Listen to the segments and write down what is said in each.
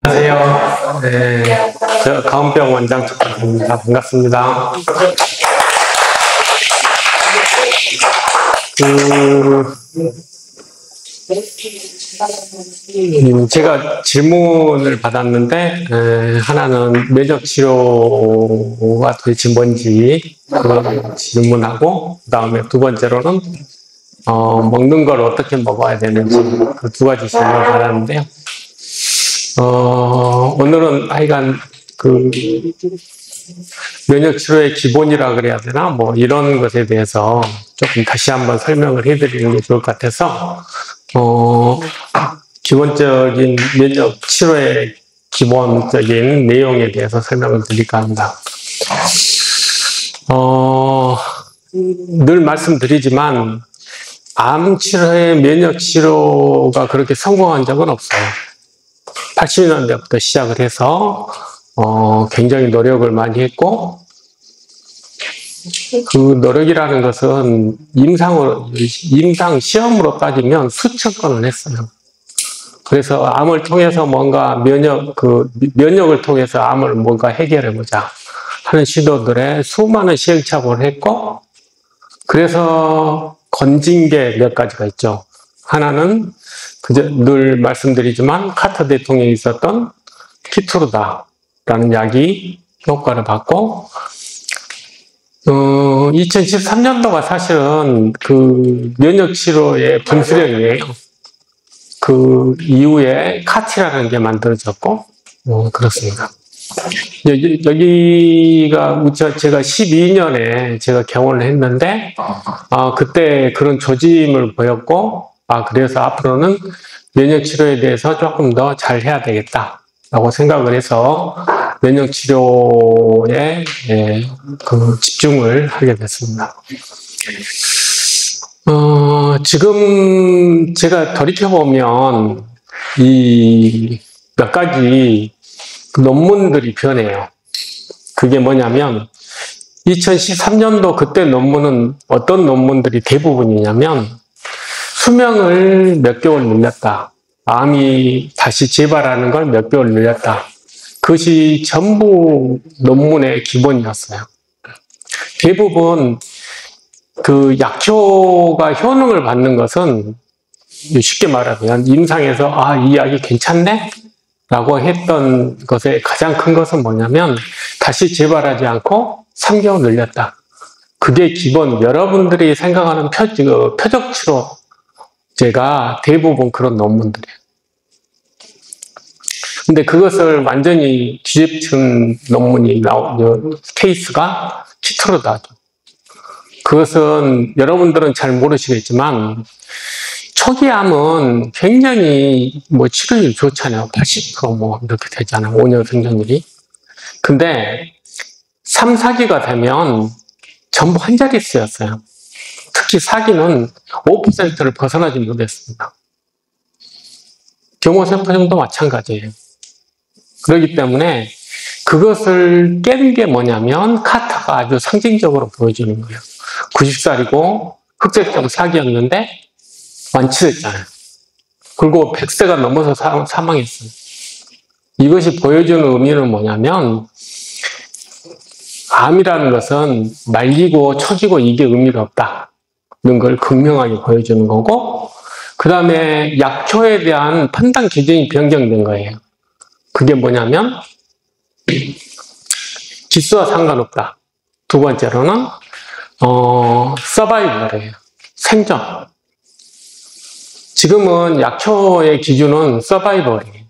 안녕하세요. 네, 저 가운병 원장 축하드립니다. 반갑습니다. 제가 질문을 받았는데, 하나는 면역 치료가 도대체 뭔지 질문하고, 그 다음에 두 번째로는 먹는 걸 어떻게 먹어야 되는지 그 두 가지 질문을 받았는데요. 오늘은 하여간 면역 치료의 기본이라 그래야 되나? 뭐 이런 것에 대해서 조금 다시 한번 설명을 해드리는 게 좋을 것 같아서, 기본적인 면역 치료의 기본적인 내용에 대해서 설명을 드릴까 합니다. 늘 말씀드리지만, 암 치료의 면역 치료가 그렇게 성공한 적은 없어요. 80년대부터 시작을 해서 굉장히 노력을 많이 했고, 그 노력이라는 것은 임상 시험으로 따지면 수천 건을 했어요. 그래서 암을 통해서 뭔가 면역을 통해서 암을 뭔가 해결해보자 하는 시도들에 수많은 시행착오를 했고, 그래서 건진 게 몇 가지가 있죠. 하나는 늘 말씀드리지만 카터 대통령이 있었던 키투르다라는 약이 효과를 받고, 2013년도가 사실은 그 면역 치료의 분수령이에요. 그 이후에 카티라는 게 만들어졌고, 그렇습니다. 여기가 제가 12년에 제가 개원을 했는데, 그때 그런 조짐을 보였고, 그래서 앞으로는 면역 치료에 대해서 조금 더 잘 해야 되겠다라고 생각을 해서 면역 치료에 집중을 하게 됐습니다. 지금 제가 돌이켜보면 이 몇 가지 논문들이 변해요. 그게 뭐냐면 2013년도 그때 논문은 어떤 논문들이 대부분이냐면 수명을 몇 개월 늘렸다. 암이 다시 재발하는 걸 몇 개월 늘렸다. 그것이 전부 논문의 기본이었어요. 대부분 그 약효가 효능을 받는 것은 쉽게 말하면 임상에서 이 약이 괜찮네? 라고 했던 것의 가장 큰 것은 뭐냐면 다시 재발하지 않고 3개월 늘렸다. 그게 기본, 여러분들이 생각하는 표적 치료제가 대부분 그런 논문들이에요. 근데 그것을 완전히 뒤집힌 논문이 케이스가 키투르다죠. 그것은 여러분들은 잘 모르시겠지만 초기 암은 굉장히 치료율이 좋잖아요. 80% 이렇게 되잖아요. 5년 생존율이. 근데 3, 4기가 되면 전부 한 자릿수였어요. 특히 4기는 5%를 벗어나지 못했습니다. 경호세포증도 마찬가지예요. 그렇기 때문에 그것을 깨는 게 뭐냐면 카타가 아주 상징적으로 보여주는 거예요. 90살이고 흑색종 4기였는데 완치됐잖아요. 그리고 100세가 넘어서 사망했어요. 이것이 보여주는 의미는 뭐냐면 암이라는 것은 말리고 초기고 이게 의미가 없다는 걸 극명하게 보여주는 거고, 그 다음에 약효에 대한 판단 기준이 변경된 거예요. 그게 뭐냐면 기수와 상관없다. 두 번째로는 서바이벌이에요. 생존. 지금은 약효의 기준은 서바이벌이에요.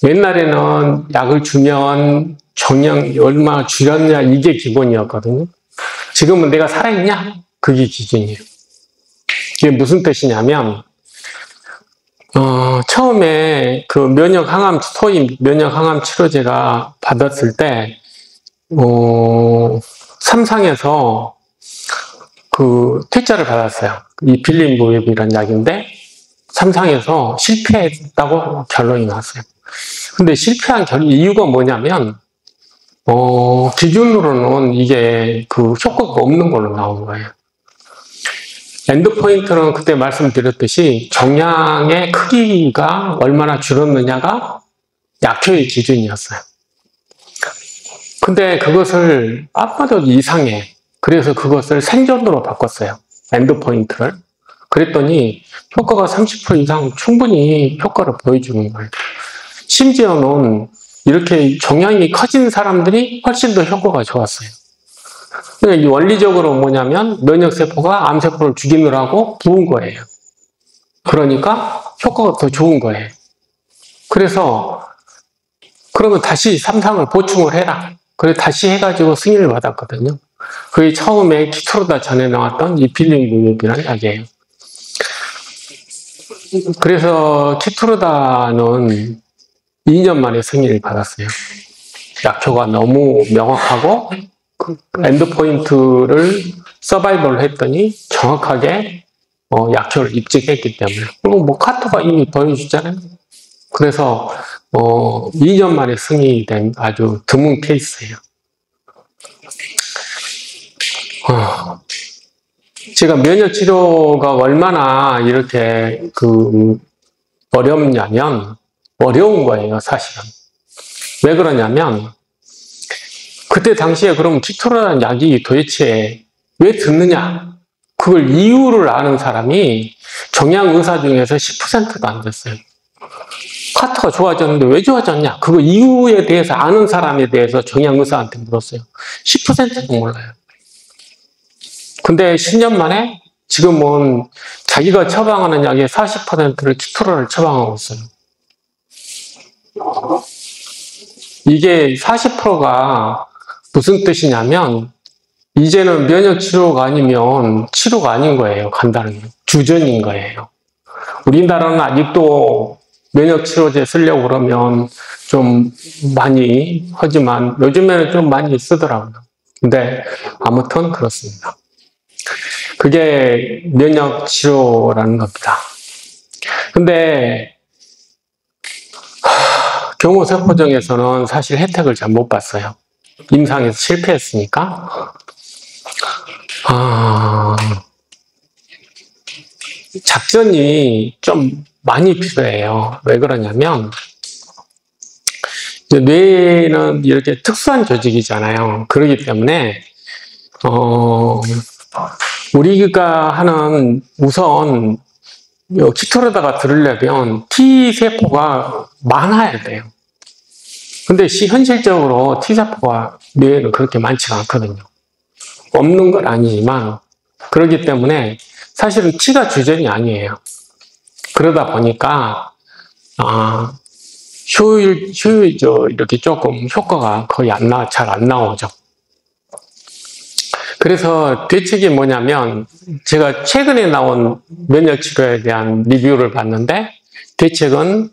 옛날에는 약을 주면 종양 얼마나 줄였냐 이게 기본이었거든요. 지금은 내가 살아있냐? 그게 기준이에요. 이게 무슨 뜻이냐면 처음에 그 소위 면역 항암 치료제가 받았을 때 3상에서 그 퇴짜를 받았어요. 이 빌림무웹이라는 약인데 3상에서 실패했다고 결론이 나왔어요. 근데 실패한 이유가 뭐냐면 기준으로는 이게 그 효과가 없는 걸로 나온 거예요. 엔드포인트는 그때 말씀드렸듯이 종양의 크기가 얼마나 줄었느냐가 약효의 기준이었어요. 근데 그것을 아빠도 이상해. 그래서 그것을 생존으로 바꿨어요. 엔드포인트를. 그랬더니 효과가 30% 이상 충분히 효과를 보여주는 거예요. 심지어는 이렇게 종양이 커진 사람들이 훨씬 더 효과가 좋았어요. 그러니까 이 원리적으로 뭐냐면 면역세포가 암세포를 죽이느라고 부은 거예요. 그러니까 효과가 더 좋은 거예요. 그래서 그러면 다시 3상을 보충을 해라. 그래 다시 해가지고 승인을 받았거든요. 그게 처음에 키토르다 전에 나왔던 이필링무협이라는 약이에요. 그래서 키토르다는 2년 만에 승인을 받았어요. 약효가 너무 명확하고 엔드포인트를 서바이벌을 했더니 정확하게 약효를 입증했기 때문에. 그리고 뭐 카토가 이미 보여주잖아요. 그래서 2년 만에 승인이 된 아주 드문 케이스예요. 제가 면역 치료가 얼마나 이렇게 어렵냐면 어려운 거예요, 사실은. 왜 그러냐면 그때 당시에 그럼 키토르라는 약이 도대체 왜 듣느냐? 그걸 이유를 아는 사람이 종양 의사 중에서 10%도 안 됐어요. 카토가 좋아졌는데 왜 좋아졌냐? 그거 이유에 대해서 아는 사람에 대해서 종양 의사한테 물었어요. 10%도 몰라요. 근데 10년 만에 지금은 자기가 처방하는 약의 40%를 키토르를 처방하고 있어요. 이게 40%가 무슨 뜻이냐면 이제는 면역 치료가 아니면 치료가 아닌 거예요. 간단하게. 주전인 거예요. 우리나라는 아직도 면역 치료제 쓰려고 그러면 좀 많이 하지만 요즘에는 좀 많이 쓰더라고요. 근데 아무튼 그렇습니다. 그게 면역 치료라는 겁니다. 근데 경호세포정에서는 사실 혜택을 잘 못 봤어요. 임상에서 실패했으니까. 작전이 좀 많이 필요해요. 왜 그러냐면 뇌는 이렇게 특수한 조직이잖아요. 그렇기 때문에 우리가 하는 우선 키토르다가 들으려면 T세포가 많아야 돼요. 근데 현실적으로 T세포가 뇌에는 그렇게 많지가 않거든요. 없는 건 아니지만 그렇기 때문에 사실은 T가 주전이 아니에요. 그러다 보니까 이렇게 조금 효과가 거의 잘 안 나오죠. 그래서 대책이 뭐냐면 제가 최근에 나온 면역치료에 대한 리뷰를 봤는데 대책은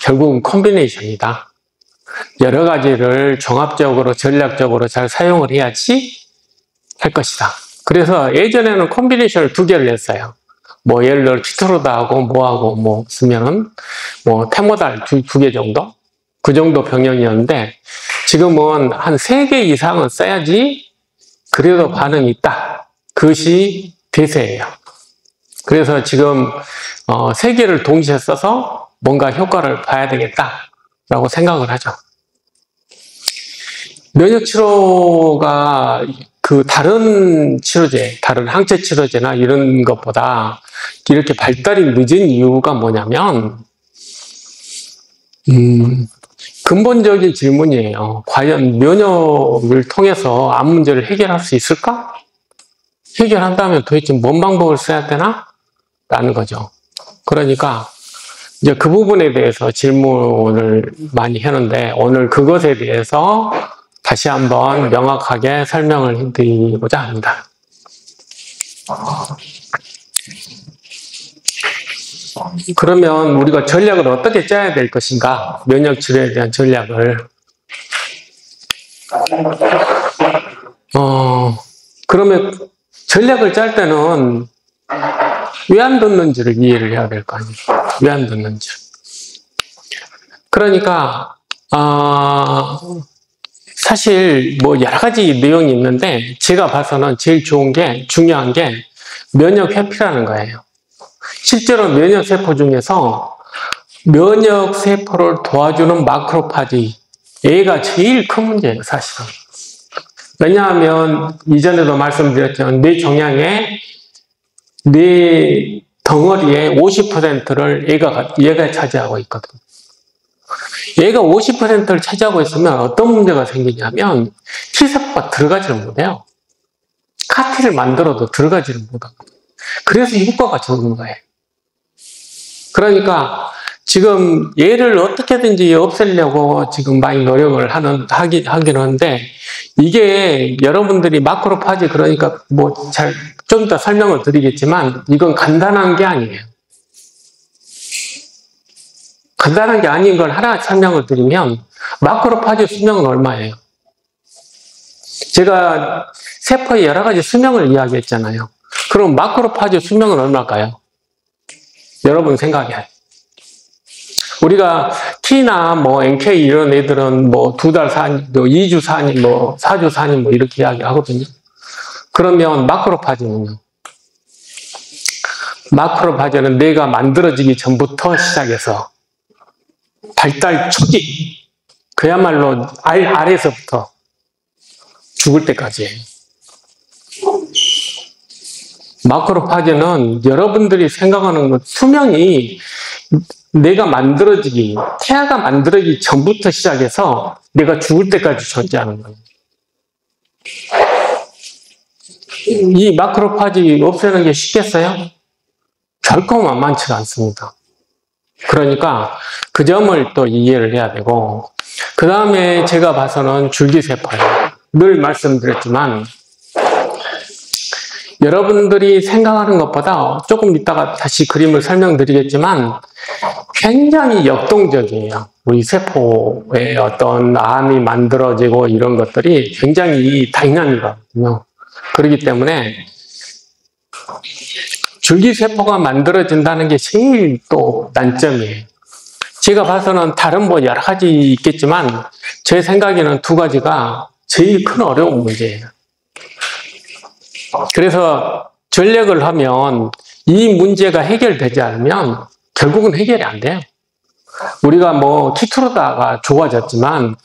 결국은 콤비네이션이다. 여러 가지를 종합적으로 전략적으로 잘 사용을 해야지 할 것이다. 그래서 예전에는 콤비네이션을 2개를 했어요. 뭐 예를 들어 키토르다하고 뭐하고 쓰면은 테모달 2개 정도? 그 정도 병력이었는데 지금은 한 3개 이상은 써야지 그래도 반응이 있다. 그것이 대세예요. 그래서 지금 3개를 동시에 써서 뭔가 효과를 봐야 되겠다라고 생각을 하죠. 면역치료가 다른 치료제, 다른 항체 치료제나 이런 것보다 이렇게 발달이 늦은 이유가 뭐냐면 근본적인 질문이에요. 과연 면역을 통해서 암 문제를 해결할 수 있을까? 해결한다면 도대체 뭔 방법을 써야 되나? 라는 거죠. 그러니까 이제 그 부분에 대해서 질문을 많이 하는데 오늘 그것에 대해서 다시 한번 명확하게 설명을 해드리고자 합니다. 그러면 우리가 전략을 어떻게 짜야 될 것인가? 면역 치료에 대한 전략을. 그러면 전략을 짤 때는 왜 안 듣는지를 이해를 해야 될 거 아니에요. 왜 안 듣는지. 그러니까 사실 여러 가지 내용이 있는데 제가 봐서는 제일 중요한 게 면역 회피라는 거예요. 실제로 면역 세포 중에서 면역 세포를 도와주는 마크로파지, 얘가 제일 큰 문제예요, 사실은. 왜냐하면 이전에도 말씀드렸지만 뇌 종양의 뇌 덩어리의 50%를 얘가 차지하고 있거든요. 얘가 50%를 차지하고 있으면 어떤 문제가 생기냐면 T세포가 들어가지를 못해요. CAR-T를 만들어도 들어가지를 못하고. 그래서 효과가 적은 거예요. 그러니까 지금 얘를 어떻게든지 없애려고 지금 많이 노력을 하긴 하는데, 이게 여러분들이 마크로파지, 그러니까 뭐 좀 이따 설명을 드리겠지만 이건 간단한 게 아니에요. 간단한 게 아닌 걸 하나 설명을 드리면, 마크로파지 수명은 얼마예요? 제가 세포의 여러 가지 수명을 이야기했잖아요. 그럼 마크로파지 수명은 얼마일까요? 여러분 생각에. 우리가 T나 뭐 NK 이런 애들은 뭐 2달 사니, 2주 사니, 뭐 4주 사니 뭐 이렇게 이야기하거든요. 그러면 마크로파지는요? 마크로파지는 뇌가 만들어지기 전부터 시작해서 발달 초기, 그야말로 알에서부터 죽을 때까지예요. 마크로파지는 여러분들이 생각하는 것, 수명이 내가 만들어지기, 태아가 만들어지기 전부터 시작해서 내가 죽을 때까지 존재하는 거예요. 이 마크로파지 없애는 게 쉽겠어요? 결코 만만치가 않습니다. 그러니까 그 점을 또 이해를 해야 되고, 그 다음에 제가 봐서는 줄기세포예요. 늘 말씀드렸지만 여러분들이 생각하는 것보다 조금 이따가 다시 그림을 설명드리겠지만 굉장히 역동적이에요. 우리 세포의 어떤 암이 만들어지고 이런 것들이 굉장히 다이나믹하거든요. 그렇기 때문에 줄기세포가 만들어진다는 게 제일 또 난점이에요. 제가 봐서는 다른 뭐 여러 가지 있겠지만 제 생각에는 두 가지가 제일 큰 어려운 문제예요. 그래서 전략을 하면 이 문제가 해결되지 않으면 결국은 해결이 안 돼요. 우리가 뭐 키트로다가 좋아졌지만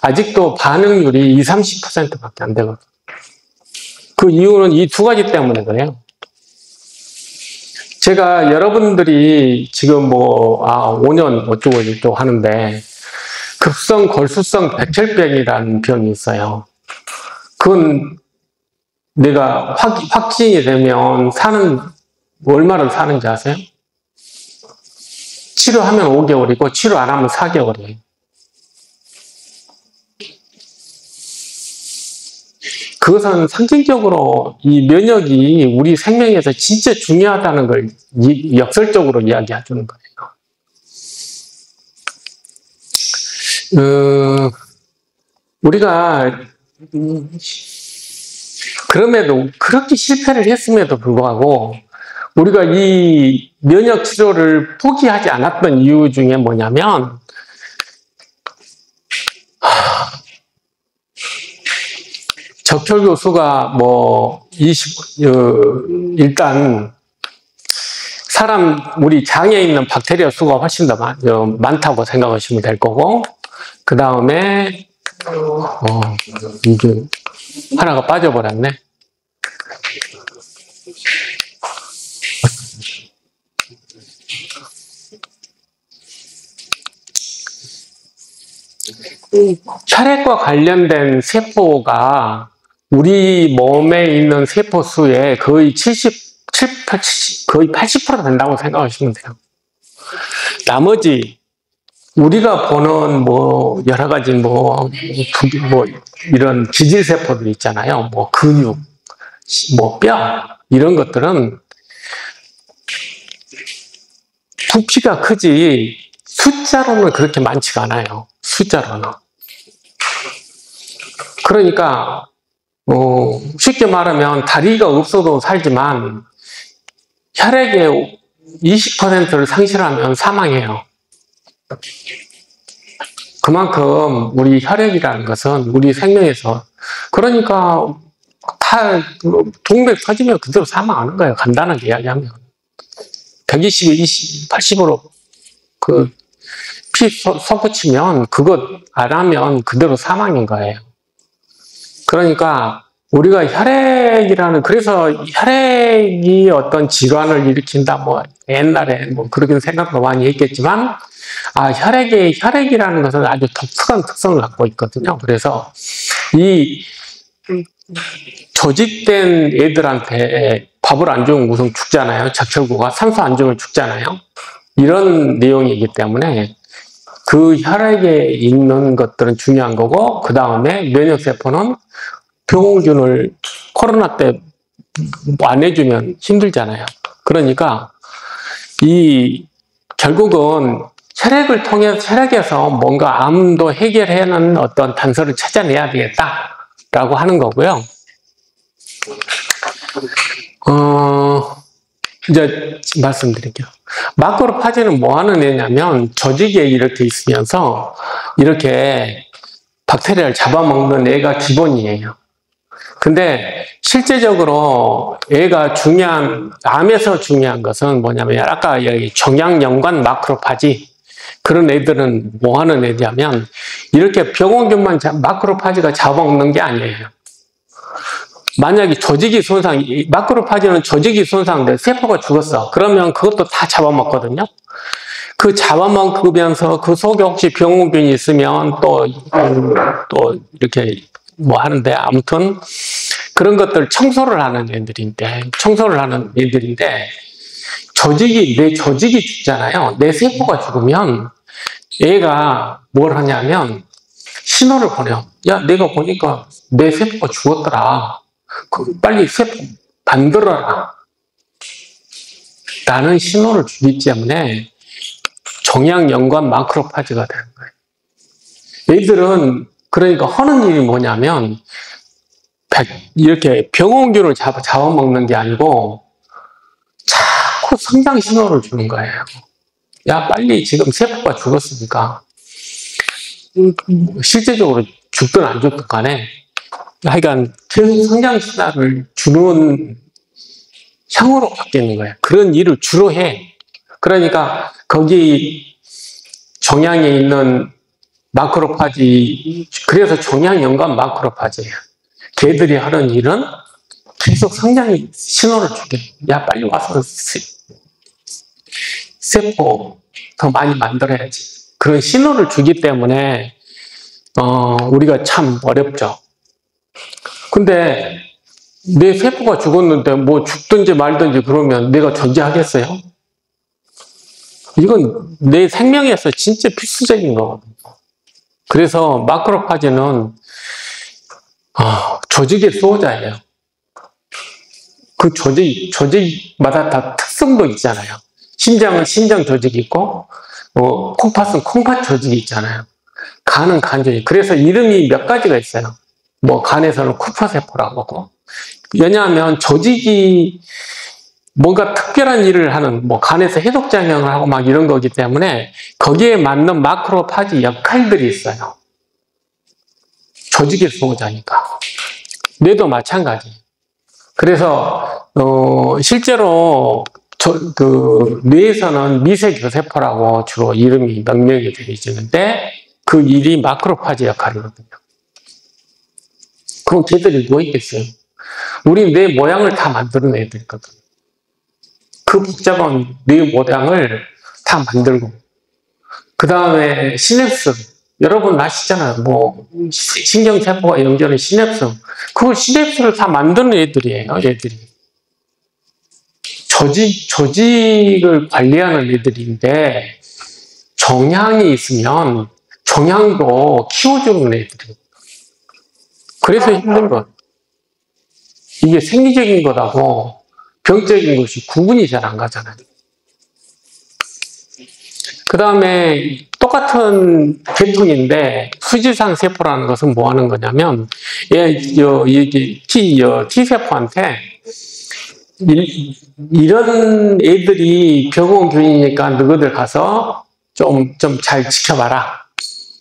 아직도 반응률이 20, 30%밖에 안 되거든요. 그 이유는 이 두 가지 때문에 그래요. 제가 여러분들이 지금 뭐 5년 어쩌고 저쩌고 하는데 급성 골수성 백혈병이라는 병이 있어요. 그건 내가 확진이 되면 얼마나 사는지 아세요? 치료하면 5개월이고 치료 안 하면 4개월이에요. 그것은 상징적으로 이 면역이 우리 생명에서 진짜 중요하다는 걸 역설적으로 이야기해 주는 거예요. 우리가 그럼에도 그렇게 실패를 했음에도 불구하고 우리가 이 면역 치료를 포기하지 않았던 이유 중에 뭐냐면 적혈구 수가 일단 우리 장에 있는 박테리아 수가 훨씬 더 많다고 생각하시면 될 거고, 그 다음에 이게 하나가 빠져버렸네. 혈액과 관련된 세포가 우리 몸에 있는 세포 수의 거의 80% 된다고 생각하시면 돼요. 나머지 우리가 보는 여러 가지 이런 기질 세포들 있잖아요. 근육, 뼈 이런 것들은 부피가 크지 숫자로는 그렇게 많지가 않아요. 숫자로는. 그러니까 쉽게 말하면 다리가 없어도 살지만 혈액의 20%를 상실하면 사망해요. 그만큼 우리 혈액이라는 것은 우리 생명에서, 그러니까 다 동맥 터지면 그대로 사망하는 거예요. 간단하게 이야기하면. 120에 20, 80으로 피 솟구치면 그것 안 하면 그대로 사망인 거예요. 그러니까 우리가 혈액이라는, 그래서 혈액이 어떤 질환을 일으킨다, 뭐 옛날에 뭐 그렇게 생각도 많이 했겠지만, 혈액이라는 것은 아주 독특한 특성을 갖고 있거든요. 그래서 이 조직된 애들한테 밥을 안 주면 우선 죽잖아요. 적혈구가 산소 안 주면 죽잖아요. 이런 내용이기 때문에 그 혈액에 있는 것들은 중요한 거고, 그 다음에 면역세포는 병원균을 코로나 때 안 해주면 힘들잖아요. 그러니까 결국은 혈액을 통해서, 혈액에서 뭔가 암도 해결하는 어떤 단서를 찾아내야 되겠다라고 하는 거고요. 이제 말씀드릴게요. 마크로파지는 뭐 하는 애냐면, 조직에 이렇게 있으면서 이렇게 박테리아를 잡아먹는 애가 기본이에요. 근데 실제적으로 애가 암에서 중요한 것은 뭐냐면, 아까 여기 종양연관 마크로파지, 그런 애들은 뭐 하는 애냐면, 이렇게 병원균만 마크로파지가 잡아먹는 게 아니에요. 만약에 조직이 마크로파지는 조직이 손상돼, 세포가 죽었어. 그러면 그것도 다 잡아먹거든요. 그 잡아먹으면서 그 속에 혹시 병원균이 있으면 또 이렇게 뭐 하는데, 아무튼 그런 것들 청소를 하는 애들인데, 내 조직이 죽잖아요. 내 세포가 죽으면 얘가 뭘 하냐면 신호를 보내요. 야, 내가 보니까 내 세포가 죽었더라. 빨리 세포 만들어라. 라는 신호를 주기 때문에 종양연관 마크로파지가 되는 거예요. 얘들은 그러니까 하는 일이 뭐냐면, 이렇게 병원균을 잡아먹는 게 아니고 자꾸 성장 신호를 주는 거예요. 야, 빨리 지금 세포가 죽었으니까, 실제적으로 죽든 안 죽든 간에 하여간 계속 성장 신호를 주는 향으로 바뀌는 거예요. 그런 일을 주로 해. 그러니까 거기 종양에 있는 마크로파지, 그래서 종양연관 마크로파지예요. 걔들이 하는 일은 계속 성장의 신호를 주게. 야, 빨리 와서 세포 더 많이 만들어야지. 그런 신호를 주기 때문에 우리가 참 어렵죠. 근데 내 세포가 죽었는데 뭐 죽든지 말든지 그러면 내가 존재하겠어요? 이건 내 생명에서 진짜 필수적인 거거든요. 그래서 마크로파지는 조직의 수호자예요. 그 조직마다 다 특성도 있잖아요. 심장은 심장 조직이 있고, 콩팥은 콩팥 조직이 있잖아요. 간은 간 조직. 그래서 이름이 몇 가지가 있어요. 뭐 간에서는 쿠퍼세포라고 하고. 왜냐하면 조직이 뭔가 특별한 일을 하는, 뭐 간에서 해독작용을 하고 막 이런 거기 때문에 거기에 맞는 마크로파지 역할들이 있어요. 조직의 수호자니까. 뇌도 마찬가지. 그래서 실제로 뇌에서는 미세교세포라고 주로 이름이 명명이 되어 있는데, 그 일이 마크로파지 역할이거든요. 그럼 걔들이 뭐 있겠어요? 우리 뇌 모양을 다 만드는 애들이거든. 그 복잡한 뇌 모양을 다 만들고, 그 다음에 시냅스, 여러분 아시잖아요. 뭐 신경세포가 연결한 시냅스, 그걸 시냅스를 다 만드는 애들이에요. 애들이 조직을 관리하는 애들인데, 종양이 있으면 종양도 키워주는 애들이에요. 그래서 힘든 것. 이게 생리적인 것하고 병적인 것이 구분이 잘 안 가잖아요. 그 다음에 똑같은 계통인데, 수지상 세포라는 것은 뭐 하는 거냐면, T세포한테 이런 애들이 병원균이니까 너희들 가서 좀 잘 지켜봐라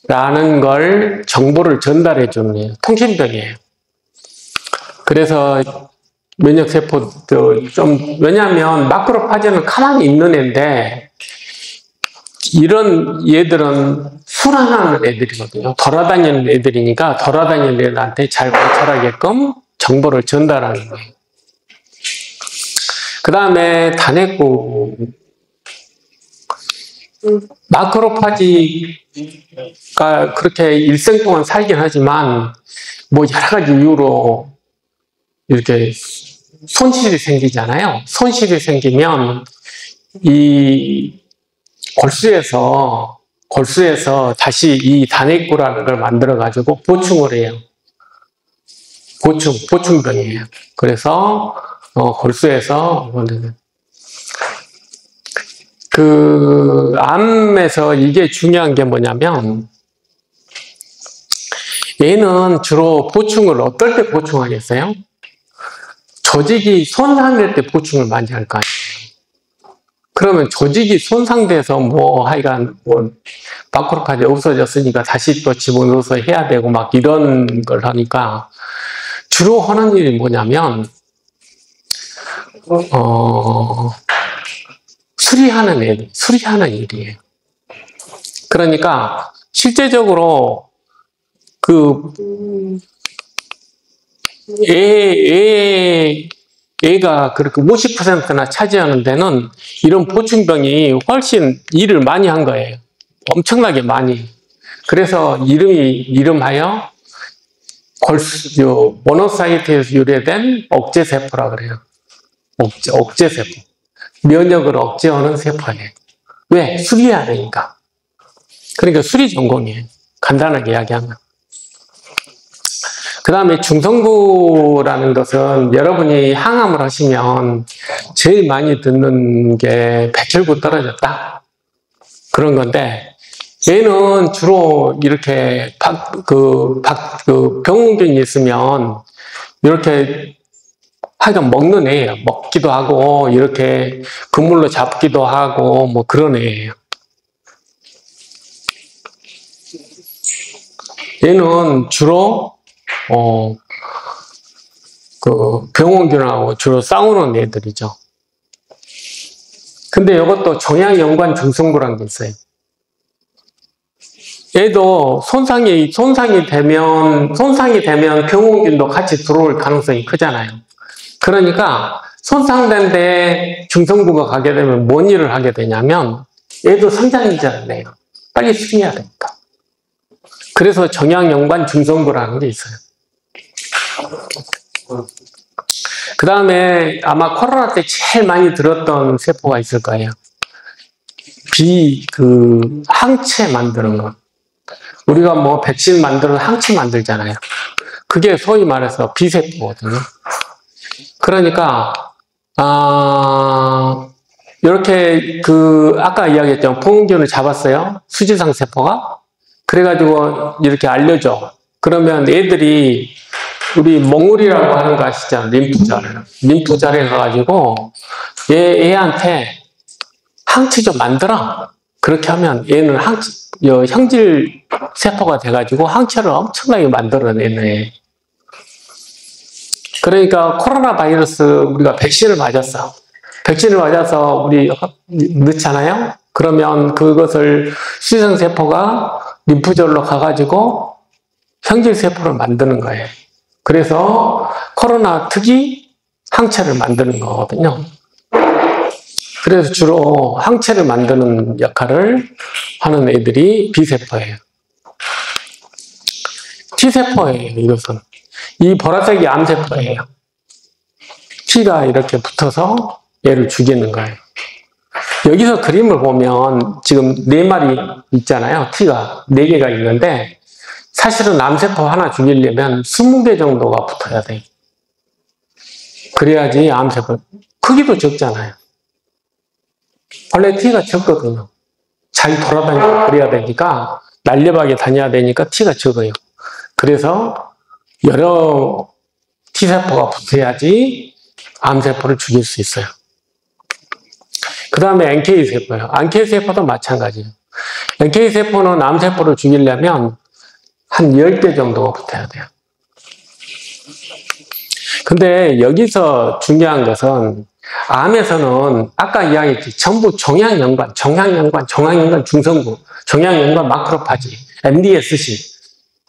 라는 걸 정보를 전달해 주는 거예요. 통신병이에요. 그래서 면역세포도 왜냐하면 마크로파지는 가만히 있는 애인데, 이런 얘들은 순환하는 애들이거든요. 돌아다니는 애들이니까 돌아다니는 애들한테 잘 관찰하게끔 정보를 전달하는 거예요. 그 다음에 단핵구. 마크로파지가 그렇게 일생 동안 살긴 하지만, 뭐 여러 가지 이유로 이렇게 손실이 생기잖아요. 손실이 생기면 이 골수에서 다시 이 단핵구라는 걸 만들어가지고 보충을 해요. 보충병이에요. 그래서 골수에서 그 암에서 이게 중요한 게 뭐냐면, 얘는 주로 보충을 어떨 때 보충하겠어요? 조직이 손상될 때 보충을 많이 할 거 아니에요. 그러면 조직이 손상돼서 하여간 마크로파지 없어졌으니까 다시 또 집어넣어서 해야 되고 막 이런 걸 하니까 주로 하는 일이 뭐냐면 수리하는 일이에요. 그러니까 실제적으로 애가 그렇게 50%나 차지하는 데는 이런 보충병이 훨씬 일을 많이 한 거예요. 엄청나게 많이. 그래서 이름하여 모노사이트에서 유래된 억제세포라 그래요. 억제세포. 면역을 억제하는 세포예요. 왜? 수리해야 되니까. 그러니까 수리 전공이에요. 간단하게 이야기하면. 그 다음에 중성구라는 것은 여러분이 항암을 하시면 제일 많이 듣는 게 백혈구 떨어졌다. 그런 건데, 얘는 주로 이렇게 병원균이 있으면 이렇게 하여간 먹는 애예요. 먹기도 하고, 이렇게 그물로 잡기도 하고, 뭐 그런 애예요. 얘는 주로 병원균하고 주로 싸우는 애들이죠. 근데 이것도 종양연관 중성구라는 게 있어요. 얘도 손상이 되면 병원균도 같이 들어올 가능성이 크잖아요. 그러니까 손상된 데 중성구가 가게 되면 뭔 일을 하게 되냐면 얘도 성장인자를 내요. 빨리 수리해야 되니까. 그래서 종양연관 중성구라는 게 있어요. 그 다음에 아마 코로나 때 제일 많이 들었던 세포가 있을 거예요. 항체 만드는 거. 우리가 백신 만들어서 항체 만들잖아요. 그게 소위 말해서 B세포거든요. 그러니까, 이렇게 아까 이야기했죠. 봉균을 잡았어요. 수지상 세포가. 그래가지고 이렇게 알려줘. 그러면 애들이 우리 몽울이라고 하는 거 아시죠? 림프절에 가가지고 얘한테 항체 좀 만들어. 그렇게 하면 얘는 형질 세포가 돼가지고 항체를 엄청나게 만들어내네. 그러니까 코로나 바이러스 우리가 백신을 맞았어. 백신을 맞아서 우리 넣잖아요. 그러면 그것을 수지상 세포가 림프절로 가가지고 형질 세포를 만드는 거예요. 그래서 코로나 특이 항체를 만드는 거거든요. 그래서 주로 항체를 만드는 역할을 하는 애들이 B세포예요. T세포예요, 이것은. 이 보라색이 암세포예요. T가 이렇게 붙어서 얘를 죽이는 거예요. 여기서 그림을 보면 지금 4마리 있잖아요. T가 4개가 있는데 사실은 암세포 하나 죽이려면 20개 정도가 붙어야 돼요. 그래야지 암세포, 크기도 적잖아요. 원래 T가 적거든요. 잘 돌아다니고 그래야 되니까, 날렵하게 다녀야 되니까 T가 적어요. 그래서 여러 T세포가 붙어야지 암세포를 죽일 수 있어요. 그 다음에 NK세포예요. NK세포도 마찬가지예요. NK세포는 암세포를 죽이려면 한 10개 정도가 붙어야 돼요. 근데 여기서 중요한 것은 암에서는 아까 이야기했지. 전부 종양연관, 중성구, 종양연관 마크로파지, MDSC.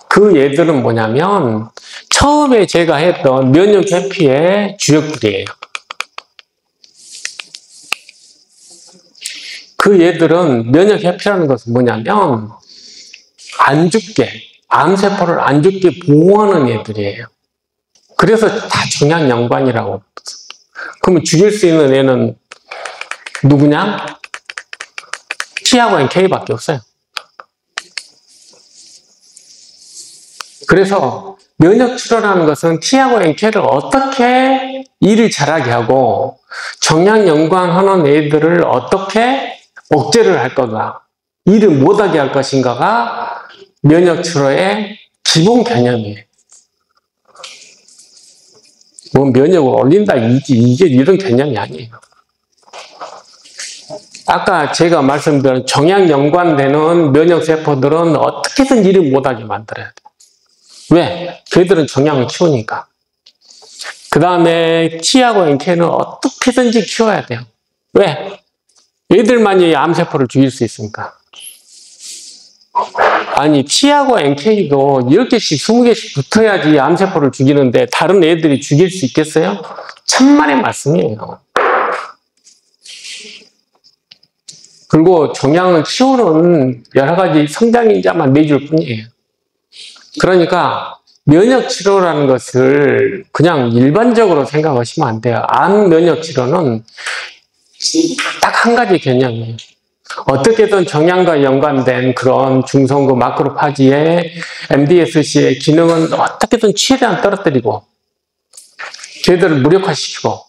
그 얘들은 뭐냐면 처음에 제가 했던 면역 회피의 주역들이에요. 그 얘들은 면역 회피라는 것은 뭐냐면 안 죽게, 암세포를 안 죽게 보호하는 애들이에요. 그래서 다 종양연관이라고. 그러면 죽일 수 있는 애는 누구냐? T하고 NK밖에 없어요. 그래서 면역치료라는 것은 T하고 NK를 어떻게 일을 잘하게 하고 종양연관하는 애들을 어떻게 억제를 할 건가, 일을 못하게 할 것인가가 면역치료의 기본 개념이에요. 뭐 면역을 올린다 이게 이런 개념이 아니에요. 아까 제가 말씀드린 종양연관되는 면역세포들은 어떻게든 일을 못하게 만들어야 돼요. 왜? 걔들은 종양을 키우니까. 그 다음에 T하고 NK는 어떻게든지 키워야 돼요. 왜? 얘들만이 암세포를 죽일 수 있으니까. 아니, T하고 NK도 10개씩, 20개씩 붙어야지 암세포를 죽이는데 다른 애들이 죽일 수 있겠어요? 천만의 말씀이에요. 그리고 종양을 키우는 여러 가지 성장인자만 내줄 뿐이에요. 그러니까 면역치료라는 것을 그냥 일반적으로 생각하시면 안 돼요. 암 면역치료는 딱 한 가지 개념이에요. 어떻게든 종양과 연관된 그런 중성구 마크로파지의 MDSC의 기능은 어떻게든 최대한 떨어뜨리고 걔들을 무력화시키고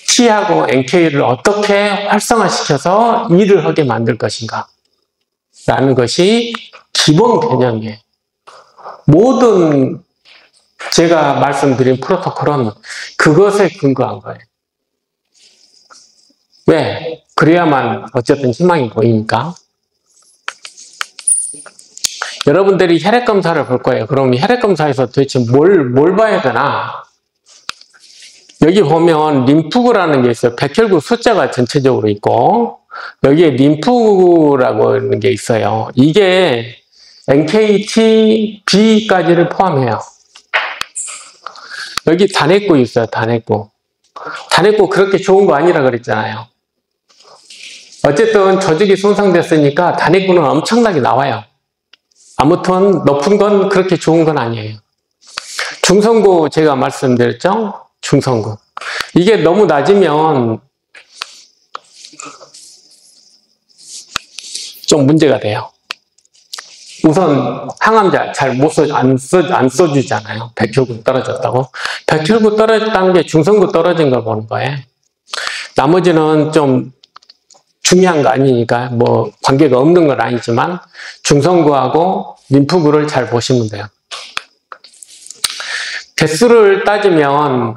T하고 NK를 어떻게 활성화시켜서 일을 하게 만들 것인가 라는 것이 기본 개념이에요. 모든 제가 말씀드린 프로토콜은 그것에 근거한 거예요. 왜? 그래야만 어쨌든 희망이 보이니까. 여러분들이 혈액검사를 볼 거예요. 그럼 혈액검사에서 도대체 뭘 봐야 되나? 여기 보면 림프구라는 게 있어요. 백혈구 숫자가 전체적으로 있고 여기에 림프구라고 하는 게 있어요. 이게 NKT, B까지를 포함해요. 여기 단핵구 있어요. 단핵구. 단핵구 그렇게 좋은 거 아니라 그랬잖아요. 어쨌든 조직이 손상됐으니까 단핵구는 엄청나게 나와요. 아무튼 높은 건 그렇게 좋은 건 아니에요. 중성구 제가 말씀드렸죠? 중성구. 이게 너무 낮으면 좀 문제가 돼요. 우선 항암제 잘 안 써주잖아요. 백혈구 떨어졌다고. 백혈구 떨어졌다는 게 중성구 떨어진 걸 보는 거예요. 나머지는 좀 중요한 거 아니니까 뭐 관계가 없는 건 아니지만 중성구하고 림프구를 잘 보시면 돼요. 개수를 따지면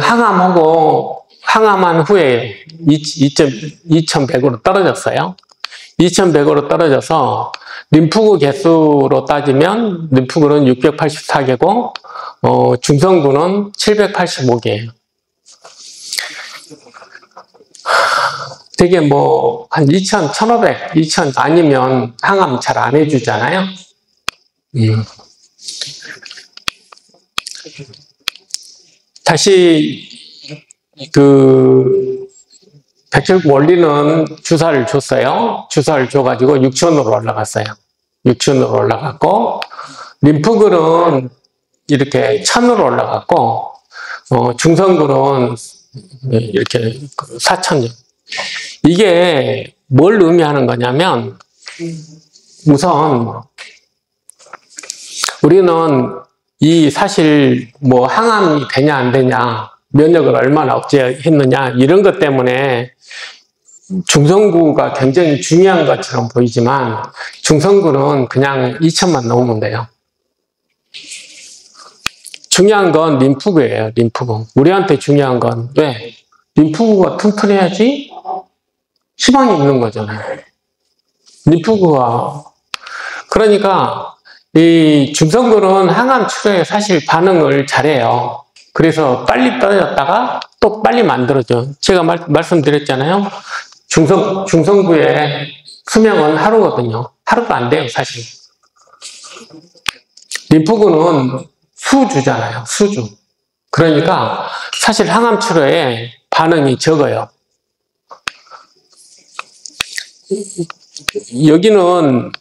항암하고 항암한 후에 2100으로 떨어졌어요. 2100으로 떨어져서 림프구 개수로 따지면 림프구는 684개고 중성구는 785개예요. 되게 뭐 한 2000, 1500, 2000 아니면 항암 잘 안 해주잖아요. 다시 그 백혈구 원리는 주사를 줬어요. 주사를 줘가지고 6000으로 올라갔어요. 6000으로 올라갔고 림프구는 이렇게 1000으로 올라갔고 중성구는 이렇게 4000. 이게 뭘 의미하는 거냐면 우선 우리는 이 사실 뭐 항암이 되냐 안 되냐 면역을 얼마나 억제했느냐 이런 것 때문에 중성구가 굉장히 중요한 것처럼 보이지만 중성구는 그냥 2000만 넘으면 돼요. 중요한 건 림프구예요. 림프구. 우리한테 중요한 건 왜? 림프구가 튼튼해야지 희망이 있는 거잖아요. 림프구가. 그러니까 이 중성구는 항암 치료에 사실 반응을 잘해요. 그래서 빨리 떨어졌다가 또 빨리 만들어져. 제가 말씀드렸잖아요. 중성부의 수명은 하루거든요. 하루도 안 돼요, 사실. 림프구는 수주잖아요, 수주. 그러니까 사실 항암 치료에 반응이 적어요. 여기는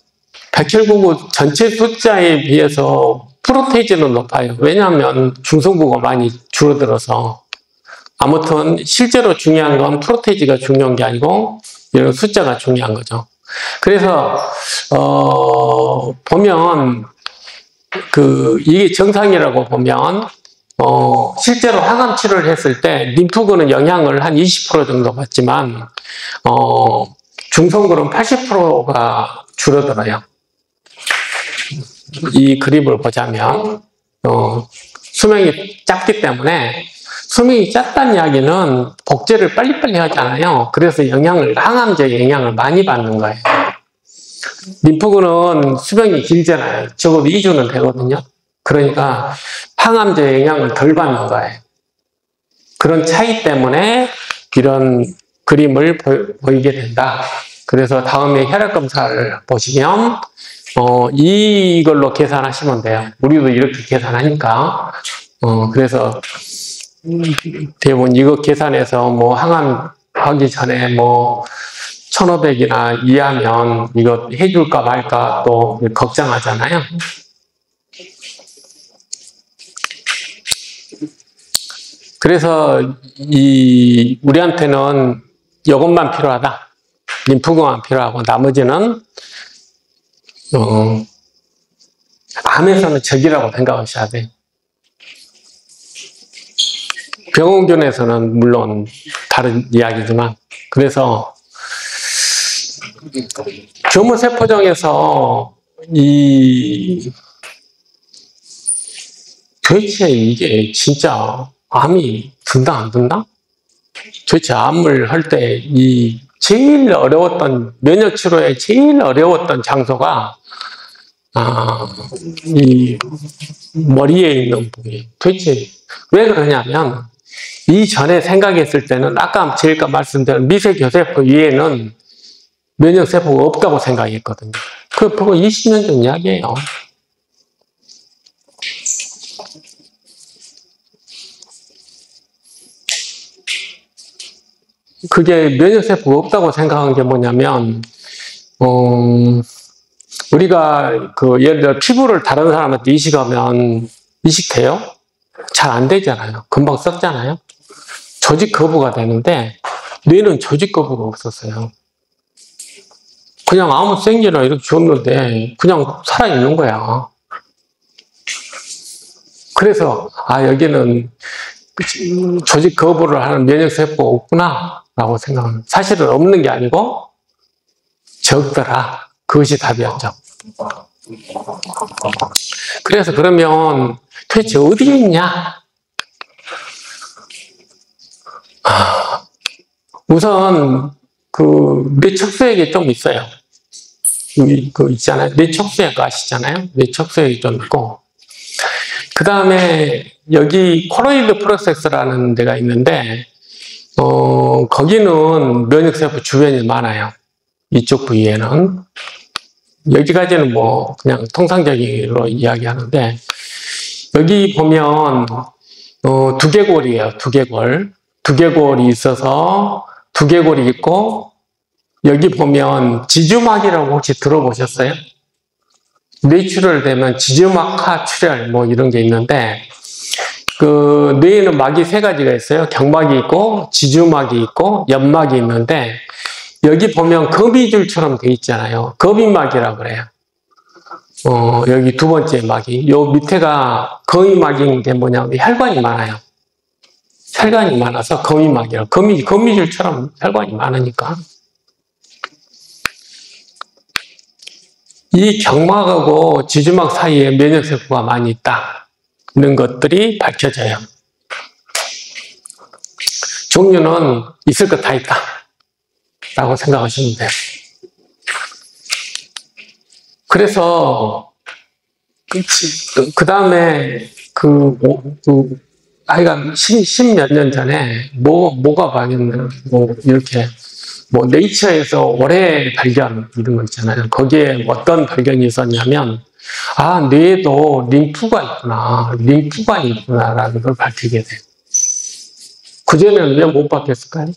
백혈구구 전체 숫자에 비해서 프로테이지는 높아요. 왜냐하면 중성부가 많이 줄어들어서. 아무튼 실제로 중요한 건 프로테이지가 중요한 게 아니고 이런 숫자가 중요한 거죠. 그래서 보면 이게 정상이라고 보면 실제로 항암 치료를 했을 때 림프구는 영향을 한 20% 정도 받지만 중성구는 80%가 줄어들어요. 이 그림을 보자면 수명이 짧기 때문에, 수명이 짧다는 이야기는 복제를 빨리빨리 하잖아요. 그래서 항암제 영향을 많이 받는 거예요. 림프구는 수명이 길잖아요. 적어도 2주는 되거든요. 그러니까 항암제 영향을 덜 받는 거예요. 그런 차이 때문에 이런 그림을 보이게 된다. 그래서 다음에 혈액 검사를 보시면 이걸로 계산하시면 돼요. 우리도 이렇게 계산하니까. 그래서 대부분 이거 계산해서 뭐 항암 하기 전에 뭐 1500이나 이하면 이거 해줄까 말까 또 걱정하잖아요. 그래서 우리한테는 이것만 필요하다. 림프구만 필요하고 나머지는 암에서는 적이라고 생각하셔야 돼요. 병원균에서는 물론 다른 이야기지만, 그래서 교무세포종에서 도대체 이게 진짜 암이 든다 안 든다? 도대체 암을 할 때 제일 어려웠던, 면역 치료에 제일 어려웠던 장소가 이 머리에 있는 부위. 도대체 왜 그러냐면, 이전에 생각했을 때는 아까 제가 말씀드린 미세교세포 위에는 면역세포가 없다고 생각했거든요. 그거 보고 20년 전 이야기예요. 그게 면역세포가 없다고 생각한 게 뭐냐면, 우리가 예를 들어 피부를 다른 사람한테 이식하면 이식돼요? 잘 안 되잖아요. 금방 썩잖아요. 조직 거부가 되는데 뇌는 조직 거부가 없었어요. 그냥 아무 생기나 이렇게 줬는데 그냥 살아있는 거야. 그래서 여기는 조직 거부를 하는 면역세포가 없구나 라고 생각합니다. 사실은 없는 게 아니고 적더라. 그것이 답이었죠. 그래서 그러면 도대체 어디에 있냐? 우선 뇌척수액이 좀 있어요. 있잖아요. 뇌척수액 아시잖아요. 뇌척수액이 좀 있고, 그 다음에 여기 코로이드 프로섹스라는 데가 있는데 거기는 면역세포 주변이 많아요. 이쪽 부위에는. 여기까지는 뭐 그냥 통상적으로 이야기하는데, 여기 보면 두개골이에요. 두개골. 두개골이 있어서 두개골이 있고, 여기 보면 지주막이라고 혹시 들어보셨어요? 뇌출혈 되면 지주막하 출혈 뭐 이런 게 있는데, 뇌에는 막이 3가지가 있어요. 경막이 있고 지주막이 있고 연막이 있는데, 여기 보면 거미줄처럼 돼 있잖아요. 거미막이라고 그래요. 여기 두 번째 막이, 요 밑에가 거미막인 게 뭐냐면 혈관이 많아요. 혈관이 많아서 거미막이라고. 거미줄처럼 혈관이 많으니까. 이 경막하고 지주막 사이에 면역세포가 많이 있다는 것들이 밝혀져요. 종류는 있을 것 다 있다 라고 생각하시면 돼요. 그래서 그 다음에 하여간 십몇 년 전에 뭐가 발견된 뭐 이렇게 뭐 네이처에서 올해 발견 이런 거 있잖아요. 거기에 어떤 발견이 있었냐면 뇌에도 림프관이 있구나라는 걸 밝히게 돼요. 그전에는 왜 못 봤겠을까요?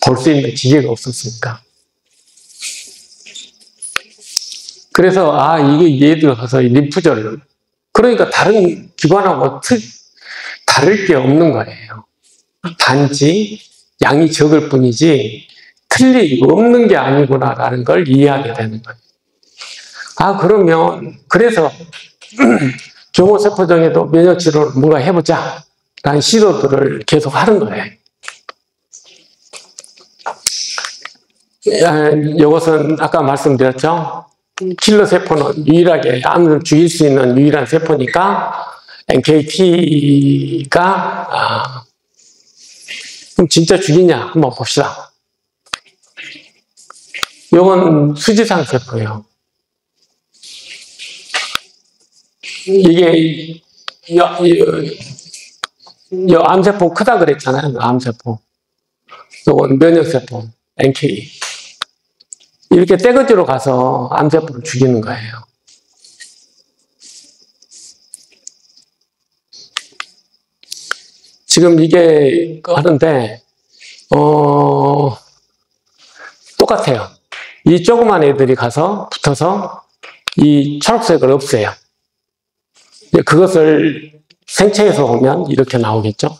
볼 수 있는 기계가 없었으니까. 그래서 이게 얘들 가서 림프절, 그러니까 다른 기관하고 다를 게 없는 거예요. 단지 양이 적을 뿐이지 없는 게 아니구나라는 걸 이해하게 되는 거예요. 그러면 그래서 경호세포종에도 면역치료를 뭔가 해보자 라는 시도들을 계속 하는 거예요. 이것은 아까 말씀드렸죠. 킬러 세포는 유일하게 암을 죽일 수 있는 유일한 세포니까 NKT가 그럼 진짜 죽이냐 한번 봅시다. 이건 수지상 세포예요. 이게 암세포 크다 그랬잖아요. 암세포. 이건 면역세포 NK. 이렇게 떼거지로 가서 암세포를 죽이는 거예요. 지금 이게 하는데 똑같아요. 이 조그만 애들이 가서 붙어서 이 초록색을 없애요. 그것을 생체에서 보면 이렇게 나오겠죠.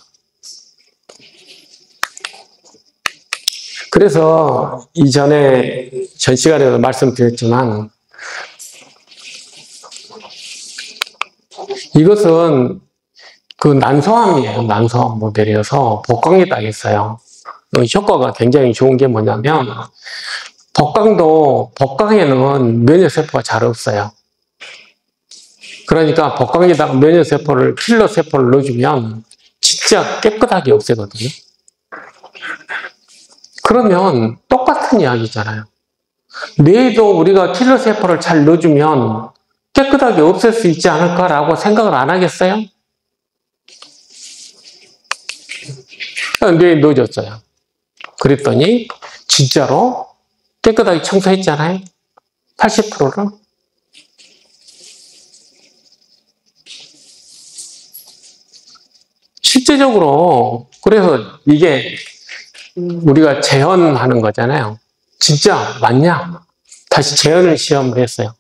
그래서 이전에 전 시간에도 말씀드렸지만 이것은 그 난소암이에요. 난소암 모델이어서 복강에 따겠어요. 효과가 굉장히 좋은 게 뭐냐면 복강에는 면역세포가 잘 없어요. 그러니까 복강에다가 면역세포를 킬러 세포를 넣어주면 진짜 깨끗하게 없애거든요. 그러면 똑같은 이야기잖아요. 뇌에도 우리가 킬러 세포를 잘 넣어주면 깨끗하게 없앨 수 있지 않을까라고 생각을 안 하겠어요? 뇌에 넣어줬어요. 그랬더니 진짜로 깨끗하게 청소했잖아요. 80%를. 실제적으로 그래서 이게 우리가 재현하는 거잖아요. 진짜 맞냐? 다시 재현을 시험을 했어요.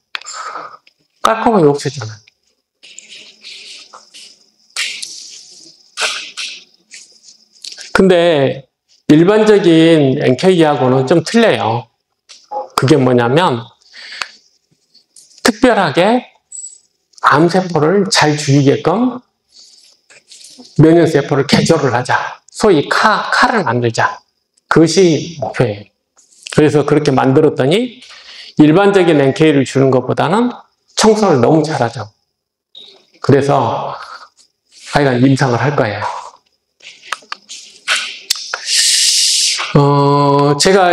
깔끔하게 없애잖아요. 근데 일반적인 NK하고는 좀 틀려요. 그게 뭐냐면 특별하게 암세포를 잘 죽이게끔 면역세포를 개조를 하자. 소위 칼을 만들자. 그것이 목표예요. 그래서 그렇게 만들었더니 일반적인 NK를 주는 것보다는 청소를 너무 잘하죠. 그래서 하여간 임상을 할 거예요. 제가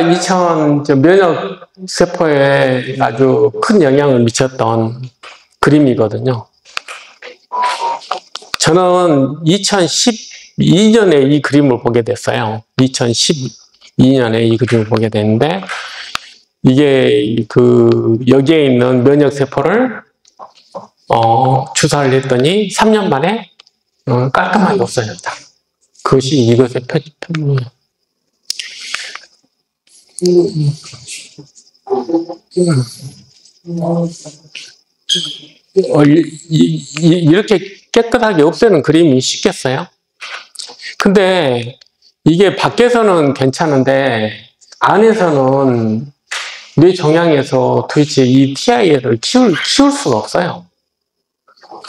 면역세포에 아주 큰 영향을 미쳤던 그림이거든요. 저는 2012년에 이 그림을 보게 됐어요. 2012년에 이 그림을 보게 됐는데, 이게 여기에 있는 면역세포를, 주사를 했더니 3년 만에, 깔끔하게 없어졌다. 그것이 이것의 표명이에요. 이렇게 깨끗하게 없애는 그림이 쉽겠어요? 근데 이게 밖에서는 괜찮은데 안에서는 뇌 정향에서 도대체 이 TIA를 키울 수가 없어요.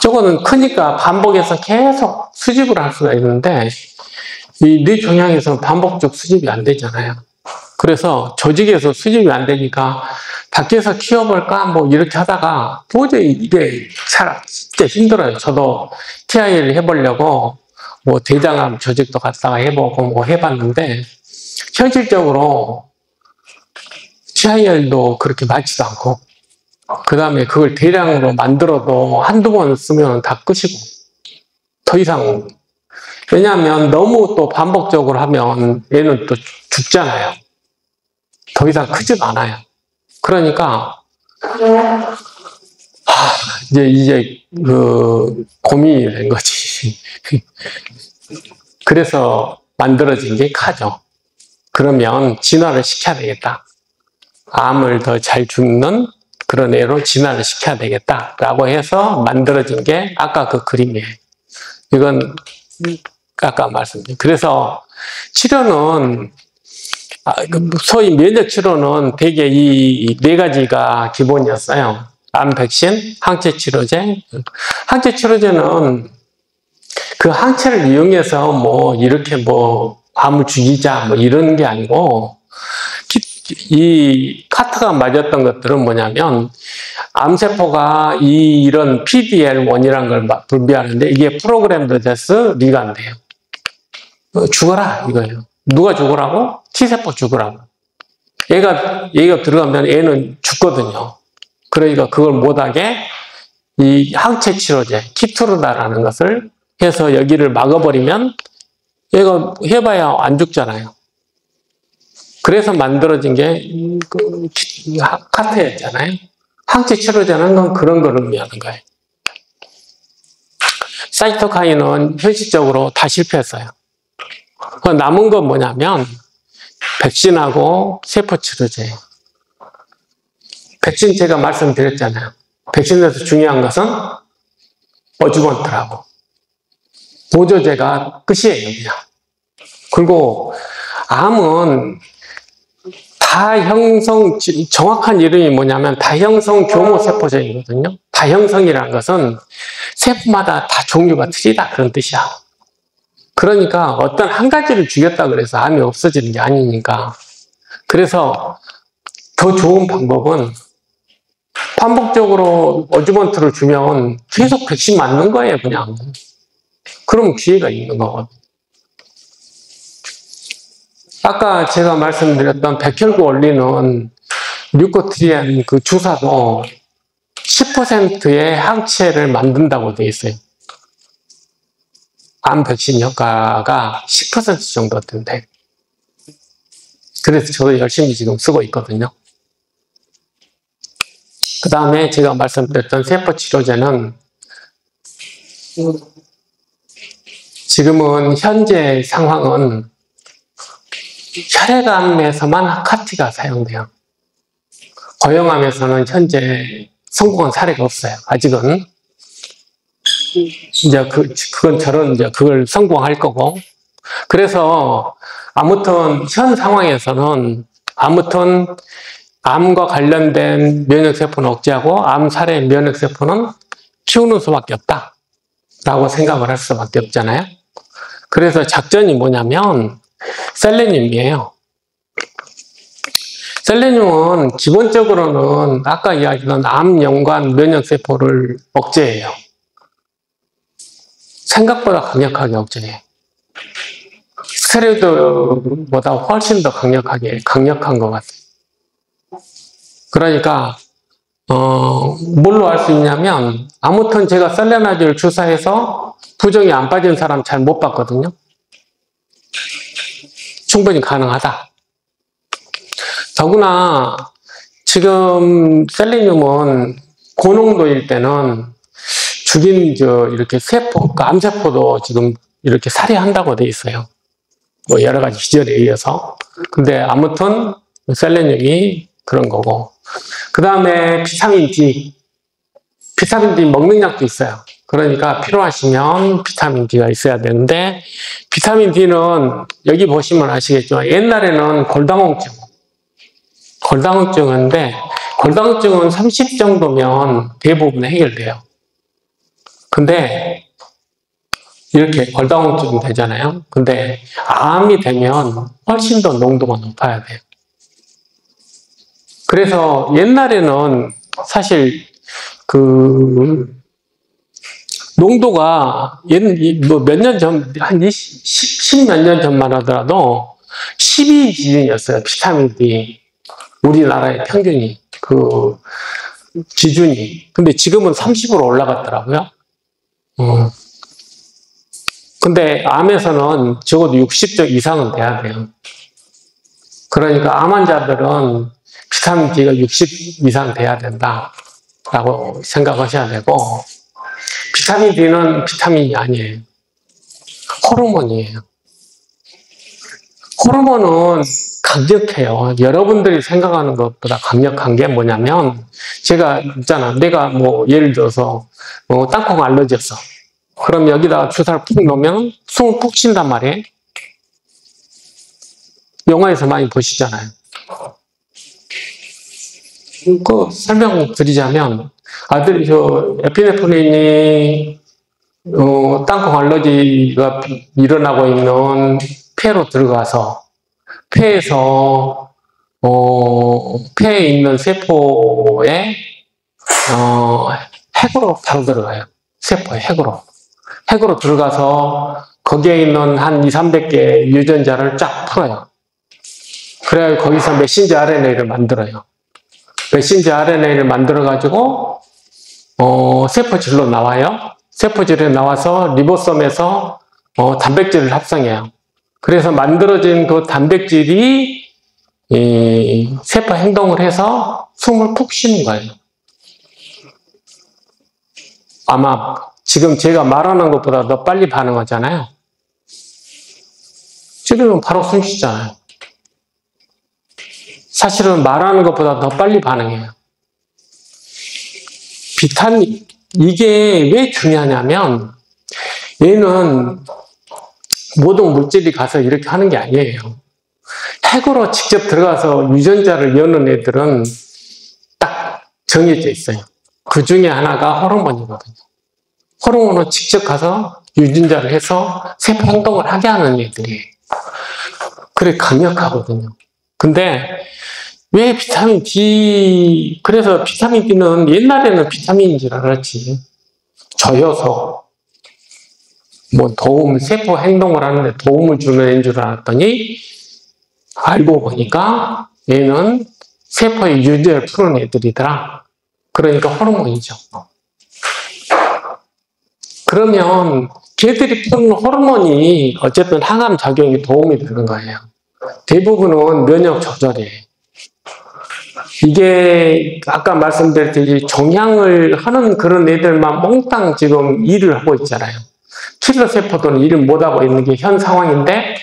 저거는 크니까 반복해서 계속 수집을 할 수가 있는데 이 뇌 정향에서는 반복적 수집이 안 되잖아요. 그래서 조직에서 수집이 안 되니까 밖에서 키워볼까 뭐 이렇게 하다가 도저히 이게 진짜 힘들어요. 저도 TIA를 해보려고 뭐 대장암 조직도 갔다가 해보고 뭐 해봤는데 현실적으로 TIA도 그렇게 맞지도 않고 그 다음에 그걸 대량으로 만들어도 한두 번 쓰면 다 끝이고 더 이상, 왜냐하면 너무 또 반복적으로 하면 얘는 또 죽잖아요. 더 이상 크지도 않아요. 그러니까, 이제 고민이 된 거지. 그래서 만들어진 게 카죠. 그러면 진화를 시켜야 되겠다. 암을 더 잘 죽는 그런 애로 진화를 시켜야 되겠다라고 해서 만들어진 게 아까 그 그림이에요. 이건 아까 말씀드린. 그래서 치료는 소위 면역 치료는 대개 이 네 가지가 기본이었어요. 암 백신, 항체 치료제. 항체 치료제는 그 항체를 이용해서 뭐 이렇게 뭐 암을 죽이자 뭐 이런 게 아니고, 이 카트가 맞았던 것들은 뭐냐면 암세포가 이런 PDL1이라는 걸 분비하는데 이게 프로그램드 데스 리간드예요. 죽어라 이거예요. 누가 죽으라고? T세포 죽으라고. 얘가 들어가면 얘는 죽거든요. 그러니까 그걸 못하게 이 항체 치료제 키투르다라는 것을 해서 여기를 막아버리면 얘가 해봐야 안 죽잖아요. 그래서 만들어진 게 카트였잖아요. 항체 치료제는 건 그런 걸 의미하는 거예요. 사이토카인은 현실적으로 다 실패했어요. 남은 건 뭐냐면 백신하고 세포 치료제. 백신 제가 말씀드렸잖아요. 백신에서 중요한 것은 어주먼트라고. 보조제가 끝이에요, 그냥. 그리고 암은 다형성, 정확한 이름이 뭐냐면 다형성 교모세포제이거든요. 다형성이라는 것은 세포마다 다 종류가 틀리다 그런 뜻이야. 그러니까 어떤 한 가지를 죽였다 그래서 암이 없어지는 게 아니니까. 그래서 더 좋은 방법은 반복적으로 어주먼트를 주면 계속 백신 맞는 거예요, 그냥. 그럼 기회가 있는 거거든요. 아까 제가 말씀드렸던 백혈구 원리는 류코트리안 그 주사도 10%의 항체를 만든다고 되어 있어요. 암 백신 효과가 10% 정도 된대. 그래서 저도 열심히 지금 쓰고 있거든요. 그 다음에 제가 말씀드렸던 세포 치료제는 지금은 현재 상황은 혈액암에서만 카티가 사용돼요. 고형암에서는 현재 성공한 사례가 없어요. 아직은. 이제 그걸 성공할 거고. 그래서 아무튼 현 상황에서는 아무튼 암과 관련된 면역세포는 억제하고 암 사례 면역세포는 키우는 수밖에 없다. 라고 생각을 할 수밖에 없잖아요. 그래서 작전이 뭐냐면 셀레늄이에요. 셀레늄은 기본적으로는 아까 이야기했던 암 연관 면역세포를 억제해요. 생각보다 강력하게 억제해요. 스테로이드보다 훨씬 더 강력한 것 같아요. 그러니까 뭘로 알 수 있냐면 아무튼 제가 셀레나질 주사해서 부종이 안 빠진 사람 잘 못 봤거든요. 충분히 가능하다. 더구나 지금 셀레늄은 고농도일 때는 죽인 이렇게 암세포도 지금 이렇게 살해한다고 돼 있어요. 뭐 여러 가지 기전에 의해서. 근데 아무튼 셀레늄이 그런 거고. 그 다음에 비타민 D 먹는 약도 있어요. 그러니까 필요하시면 비타민 D가 있어야 되는데, 비타민 D는 여기 보시면 아시겠지만 옛날에는 골다공증인데 골다공증은 30 정도면 대부분 해결돼요. 근데 이렇게 골다공증 되잖아요. 근데 암이 되면 훨씬 더 농도가 높아야 돼요. 그래서 옛날에는 사실 농도가 몇 년 전, 한 10몇 년 전만 하더라도 12 기준이었어요. 비타민 D. 우리나라의 평균이, 기준이. 근데 지금은 30으로 올라갔더라고요. 근데 암에서는 적어도 60점 이상은 돼야 돼요. 그러니까 암 환자들은 비타민 D가 60 이상 돼야 된다라고 생각하셔야 되고, 비타민 D는 비타민이 아니에요. 호르몬이에요. 호르몬은 강력해요. 여러분들이 생각하는 것보다 강력한 게 뭐냐면, 제가 있잖아. 내가 뭐 예를 들어서 땅콩 알러지였어. 그럼 여기다가 주사를 푹 넣으면 숨을 푹 쉰단 말이에요. 영화에서 많이 보시잖아요. 그 설명드리자면, 아들이 에피네프린이 땅콩 알러지가 일어나고 있는 폐로 들어가서 폐에서 폐에 있는 세포에 핵으로 바로 들어가요. 세포에 핵으로 들어가서 거기에 있는 한 200~300개의 유전자를 쫙 풀어요. 그래야 거기서 메신저 RNA를 만들어요. 메신저 RNA를 만들어가지고 세포질로 나와요. 세포질에 나와서 리보솜에서 단백질을 합성해요. 그래서 만들어진 그 단백질이 세포 행동을 해서 숨을 푹 쉬는 거예요. 아마 지금 제가 말하는 것보다 더 빨리 반응하잖아요. 지금은 바로 숨 쉬잖아요. 사실은 말하는 것보다 더 빨리 반응해요. 비타민, 이게 왜 중요하냐면, 얘는 모든 물질이 가서 이렇게 하는 게 아니에요. 핵으로 직접 들어가서 유전자를 여는 애들은 딱 정해져 있어요. 그 중에 하나가 호르몬이거든요. 호르몬은 직접 가서 유전자를 해서 세포 행동을 하게 하는 애들이에요. 그래 강력하거든요. 근데 왜 비타민 D, 그래서 비타민 D는 옛날에는 비타민인 줄 알았지. 저여서 뭐 세포 행동을 하는데 도움을 주는 애인 줄 알았더니 알고 보니까 얘는 세포의 유전자를 푸는 애들이더라. 그러니까 호르몬이죠. 그러면 걔들이 푸는 호르몬이 어쨌든 항암 작용에 도움이 되는 거예요. 대부분은 면역 조절이에요. 이게 아까 말씀드렸듯이 종양을 하는 그런 애들만 몽땅 지금 일을 하고 있잖아요. 킬러 세포들은 일을 못하고 있는 게 현 상황인데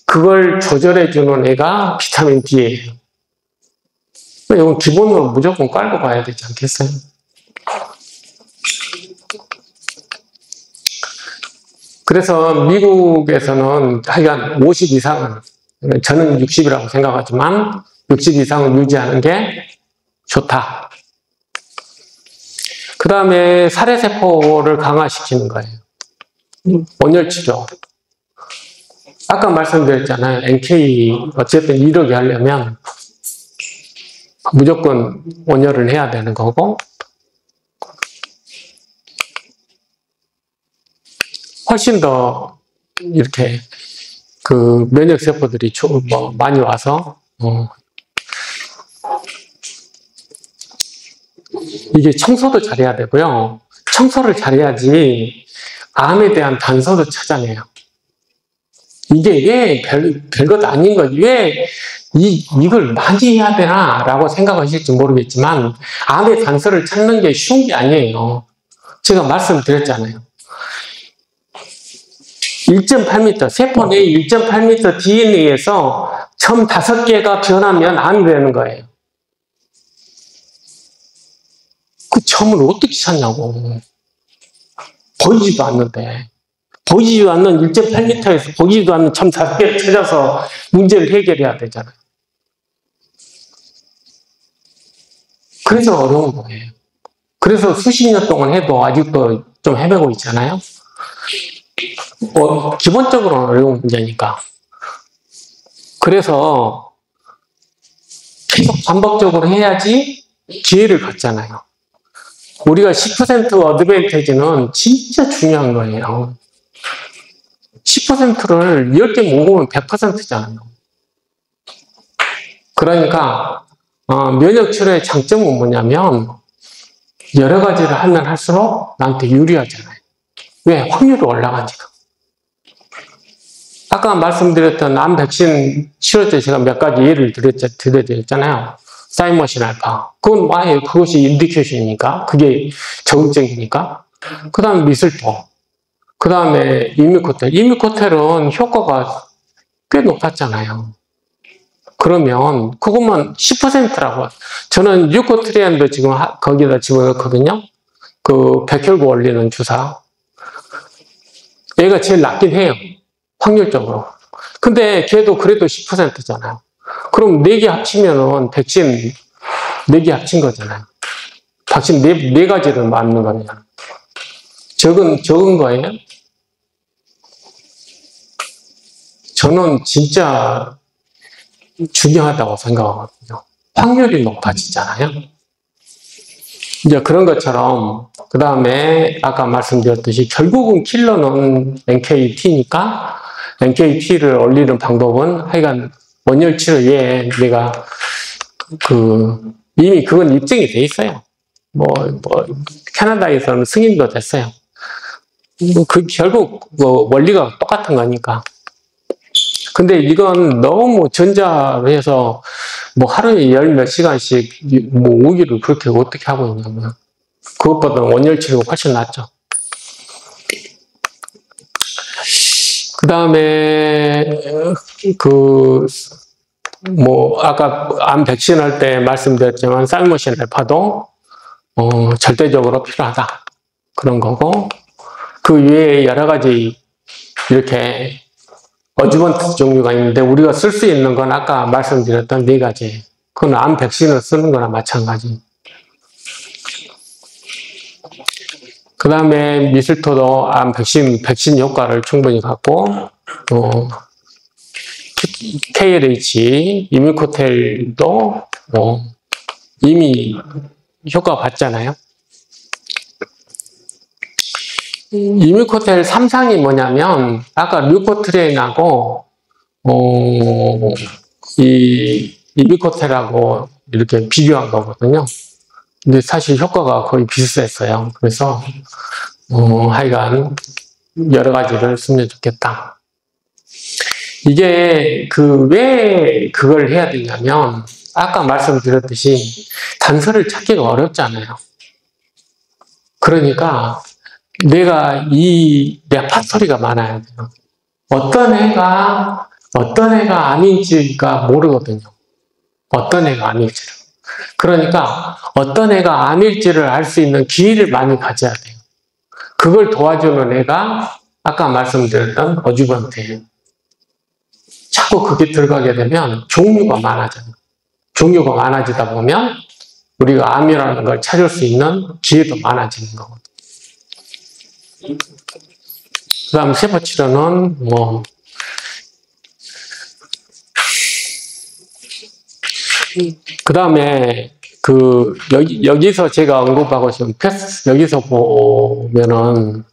그걸 조절해주는 애가 비타민 D예요. 이건 기본으로 무조건 깔고 가야 되지 않겠어요? 그래서 미국에서는 하여간 50 이상은, 저는 60이라고 생각하지만 60 이상은 유지하는 게 좋다. 그 다음에 살해세포를 강화시키는 거예요. 온열치료. 아까 말씀드렸잖아요. NK 어쨌든 이렇게 하려면 무조건 온열을 해야 되는 거고, 훨씬 더 이렇게 그 면역세포들이 많이 와서 이게 청소도 잘해야 되고요. 청소를 잘해야지 암에 대한 단서도 찾아내요. 이게 왜 별것 아닌 거지. 왜 이걸 많이 해야 되나? 라고 생각하실지 모르겠지만, 암의 단서를 찾는 게 쉬운 게 아니에요. 제가 말씀드렸잖아요. 1.8m, 세포 내 1.8m DNA에서 점 5개가 변하면 암이 되는 거예요. 그 점을 어떻게 찾냐고. 보이지도 않는데. 보이지도 않는 1.8m에서 보이지도 않는 점 5개를 찾아서 문제를 해결해야 되잖아요. 그래서 어려운 거예요. 그래서 수십 년 동안 해도 아직도 좀 헤매고 있잖아요. 기본적으로는 어려운 문제니까. 그래서 계속 반복적으로 해야지 기회를 갖잖아요. 우리가 10% 어드밴티지는 진짜 중요한 거예요. 10%를 10개 모으면 100%잖아요. 그러니까 면역 치료의 장점은 뭐냐면 여러 가지를 하면 할수록 나한테 유리하잖아요. 왜? 확률이 올라가니까. 아까 말씀드렸던 암 백신 치료제 제가 몇 가지 예를 드렸잖아요. 사이머신 알파. 그건 아예 그것이 인디케이션이니까. 그게 적응증이니까. 그 다음에 미슬토. 그 다음에 이미코텔. 이미코텔은 효과가 꽤 높았잖아요. 그러면 그것만 10%라고. 저는 뉴코트리안도 지금 거기다 집어넣거든요. 그 백혈구 올리는 주사. 얘가 제일 낫긴 해요. 확률적으로. 근데 걔도 그래도 10%잖아요. 그럼 4개 합치면은 백신 4개 합친 거잖아요. 백신 네 가지를 맞는 거네요. 적은 거예요? 저는 진짜 중요하다고 생각하거든요. 확률이 높아지잖아요. 이제 그런 것처럼, 그 다음에 아까 말씀드렸듯이 결국은 킬러는 NKT니까 NKT를 올리는 방법은 하여간 원열 치료에 내가 이미 그건 입증이 돼 있어요. 캐나다에서는 승인도 됐어요. 결국 원리가 똑같은 거니까. 근데 이건 너무 전자로 해서 하루에 10몇 시간씩 5일을 그렇게 어떻게 하고 있냐면 그것보다 원열 치료가 훨씬 낫죠. 그 다음에 아까 암 백신 할 때 말씀드렸지만 사이머신 알파도 절대적으로 필요하다. 그런 거고 그 외에 여러 가지 이렇게 어주먼트 종류가 있는데 우리가 쓸 수 있는 건 아까 말씀드렸던 4가지. 그건 암 백신을 쓰는 거나 마찬가지. 그 다음에 미슬토도 암 백신 효과를 충분히 갖고, KLH, 이미코텔도 이미 효과 봤잖아요. 이미코텔 3상이 뭐냐면, 아까 류코트리엔하고, 이 이미코텔하고 이렇게 비교한 거거든요. 근데 사실 효과가 거의 비슷했어요. 그래서, 하여간 여러 가지를 쓰면 좋겠다. 이게 왜 그걸 해야 되냐면, 아까 말씀드렸듯이 단서를 찾기가 어렵잖아요. 그러니까, 내가 이 레파토리가 많아야 돼요. 어떤 애가 암인지가 모르거든요. 어떤 애가 암일지를. 그러니까 어떤 애가 암일지를 알 수 있는 기회를 많이 가져야 돼요. 그걸 도와주는 애가 아까 말씀드렸던 어주번트예요. 자꾸 그게 들어가게 되면 종류가 많아져요. 종류가 많아지다 보면 우리가 암이라는 걸 찾을 수 있는 기회도 많아지는 거거든요. 그 다음 세포치료는 그 다음에 여기서 제가 언급하고 싶은 여기서 보면은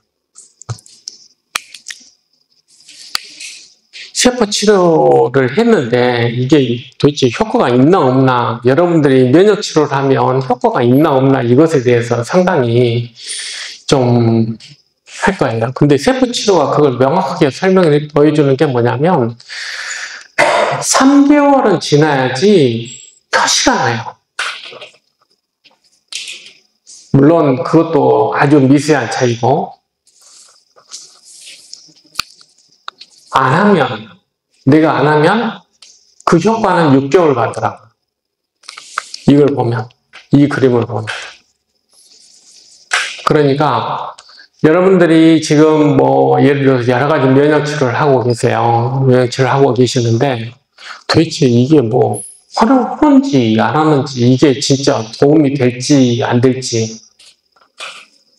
세포치료를 했는데 이게 도대체 효과가 있나 없나, 여러분들이 면역치료를 하면 효과가 있나 없나 이것에 대해서 상당히 좀 할 거예요. 근데 세포치료가 그걸 명확하게 설명을 보여주는 게 뭐냐면 3개월은 지나야지 표시가 나요. 물론 그것도 아주 미세한 차이고, 내가 안 하면 그 효과는 6개월 가더라고. 이걸 보면, 이 그림을 보면. 그러니까 여러분들이 지금 예를 들어서 여러 가지 면역치료를 하고 계세요. 면역치료를 하고 계시는데 도대체 이게 하는지 안 하는지, 이게 진짜 도움이 될지 안 될지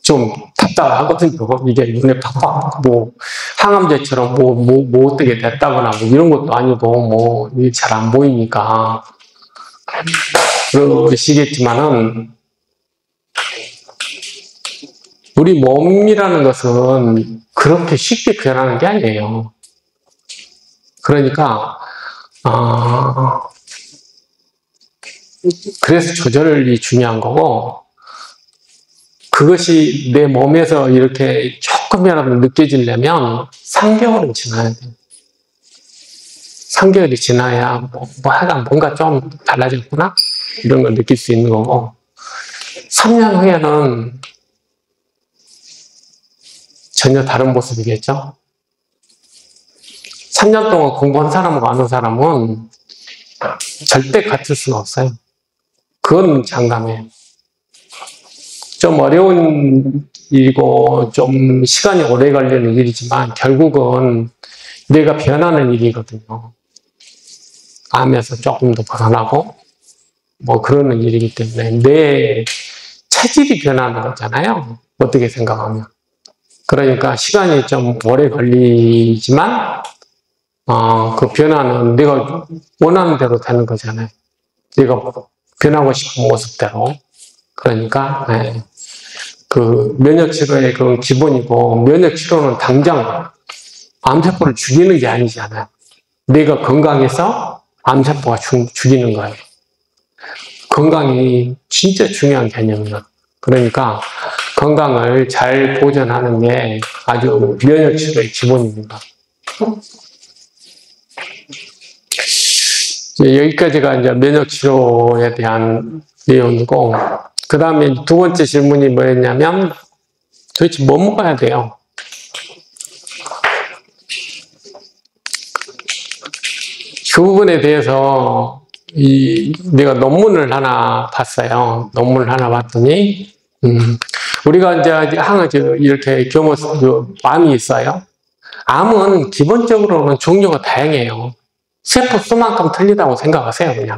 좀 답답하거든요. 이게 눈에 팍팍 항암제처럼 어떻게 됐다거나 이런 것도 아니고 이게 잘 안 보이니까 그러시겠지만은, 우리 몸이라는 것은 그렇게 쉽게 변하는 게 아니에요. 그러니까 그래서 조절이 중요한 거고, 그것이 내 몸에서 이렇게 조금이라도 느껴지려면 3개월은 지나야 돼요. 3개월이 지나야 하여간 뭔가 좀 달라졌구나? 이런 걸 느낄 수 있는 거고, 3년 후에는 전혀 다른 모습이겠죠? 3년 동안 공부한 사람과 안 한 사람은 절대 같을 수는 없어요. 그건 장담해요. 좀 어려운 일이고 좀 시간이 오래 걸리는 일이지만 결국은 내가 변하는 일이거든요. 암에서 조금 더 벗어나고 뭐 그러는 일이기 때문에 내 체질이 변하는 거잖아요. 어떻게 생각하면. 그러니까 시간이 좀 오래 걸리지만 그 변화는 내가 원하는 대로 되는 거잖아요. 내가 변하고 싶은 모습대로. 그러니까 그 면역치료의 그 기본이고, 면역치료는 당장 암세포를 죽이는 게 아니잖아요. 내가 건강해서 암세포가 죽이는 거예요. 건강이 진짜 중요한 개념이에요. 그러니까 건강을 잘 보존하는 게 아주 면역치료의 기본입니다. 여기까지가 이제 면역치료에 대한 내용이고, 그 다음에 두 번째 질문이 뭐였냐면, 도대체 뭐 먹어야 돼요? 그 부분에 대해서 내가 논문을 하나 봤어요. 논문을 하나 봤더니, 우리가 이제 이렇게 암이 있어요. 암은 기본적으로는 종류가 다양해요. 세포 수만큼 틀리다고 생각하세요, 그냥.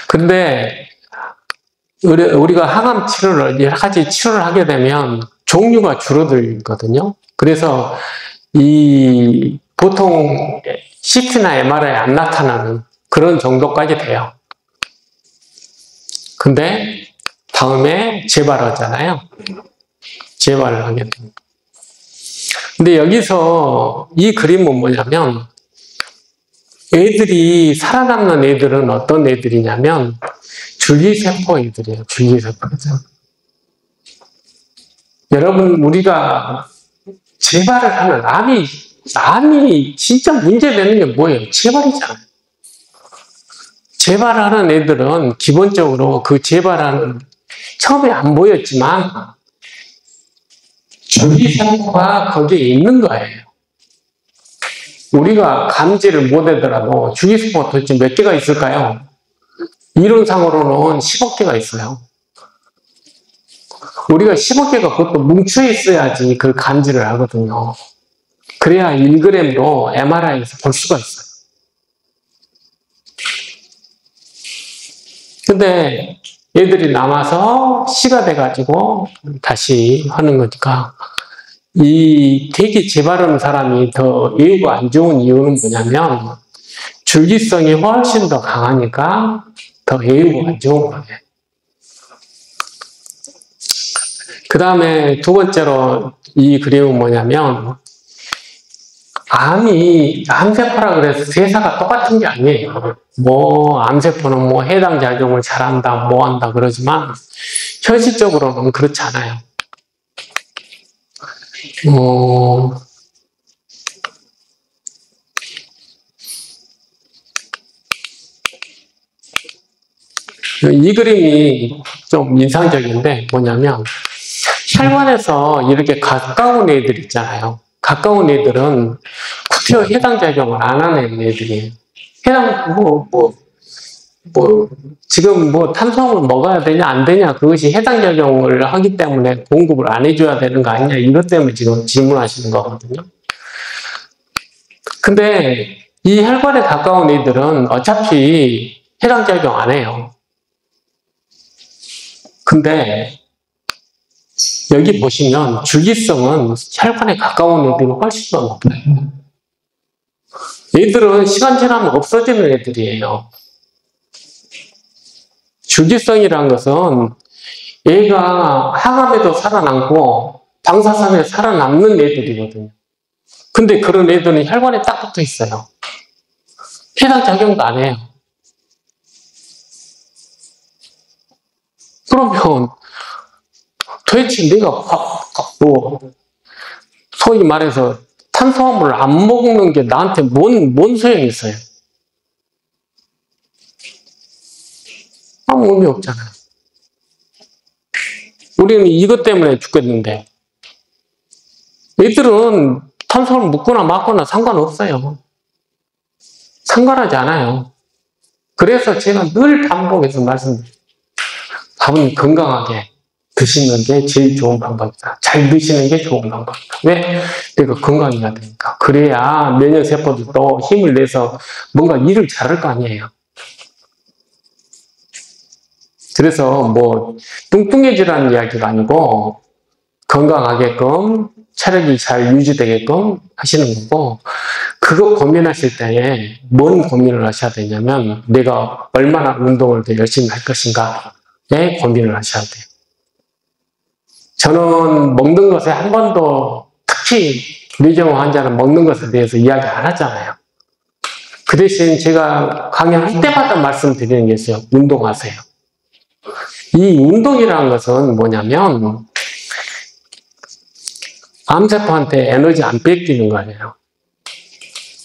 근데 우리가 항암 치료를, 여러 가지 치료를 하게 되면 종류가 줄어들거든요. 그래서 보통 CT나 MRI 안 나타나는 그런 정도까지 돼요. 근데 다음에 재발하잖아요. 재발을 하게 됩니다. 근데 여기서 이 그림은 뭐냐면, 애들이 살아남는 애들은 어떤 애들이냐면 줄기세포 애들이에요. 줄기세포 애들. 여러분, 우리가 재발을 하는 암이 진짜 문제되는 게 뭐예요? 재발이잖아요. 재발하는 애들은 기본적으로 그 재발하는 처음에 안 보였지만 줄기세포가 거기에 있는 거예요. 우리가 감지를 못하더라도 줄기세포가 도대체 몇 개가 있을까요? 이론상으로는 10억 개가 있어요. 우리가 10억 개가 그것도 뭉쳐 있어야지 그 감지를 하거든요. 그래야 1g으로 MRI에서 볼 수가 있어요. 근데 얘들이 남아서 씨가 돼가지고 다시 하는 거니까, 이 되게 재발하는 사람이 더 예후가 안 좋은 이유는 뭐냐면 줄기성이 훨씬 더 강하니까 더 예후가 안 좋은 거예요. 그 다음에 두 번째로 이 그림은 뭐냐면, 암세포라 그래서 세사가 똑같은 게 아니에요. 암세포는 해당 작용을 잘한다, 한다 그러지만 현실적으로는 그렇지 않아요. 이 그림이 좀 인상적인데 뭐냐면, 혈관에서 이렇게 가까운 애들 있잖아요. 가까운 애들은 구태여 해당 작용을 안 하는 애들이에요. 지금 탄수화물 먹어야 되냐 안 되냐, 그것이 해당 작용을 하기 때문에 공급을 안 해줘야 되는 거 아니냐, 이것 때문에 지금 질문하시는 거거든요. 근데 이 혈관에 가까운 애들은 어차피 해당 작용 안 해요. 근데 여기 보시면 줄기성은 혈관에 가까운 애들이 훨씬 더 높아요. 얘들은 시간 지나면 없어지는 애들이에요. 줄기성이란 것은 얘가 항암에도 살아남고 방사선에 살아남는 애들이거든요. 근데 그런 애들은 혈관에 딱 붙어 있어요. 해당 작용도 안 해요. 그러면 도대체 내가 소위 말해서 탄수화물을 안 먹는 게 나한테 뭔 소용이 있어요? 아무 의미 없잖아요. 우리는 이것 때문에 죽겠는데, 애들은 탄수화물 먹거나 말거나 상관없어요. 상관하지 않아요. 그래서 제가 늘 반복해서 말씀드려요. 밥은 건강하게 드시는 게 제일 좋은 방법이다. 잘 드시는 게 좋은 방법이다. 왜? 내가 건강해야 되니까. 그래야 면역세포들도 힘을 내서 뭔가 일을 잘할 거 아니에요. 그래서 뭐 뚱뚱해지라는 이야기가 아니고 건강하게끔 체력이 잘 유지되게끔 하시는 거고, 그거 고민하실 때에 뭔 고민을 하셔야 되냐면 내가 얼마나 운동을 더 열심히 할 것인가에 고민을 하셔야 돼요. 저는 먹는 것에 한 번도, 특히 뇌경화 환자는 먹는 것에 대해서 이야기 안 하잖아요. 그 대신 제가 강연할 때마다 말씀드리는 게 있어요. 운동하세요. 이 운동이라는 것은 뭐냐면 암세포한테 에너지 안 뺏기는 거예요.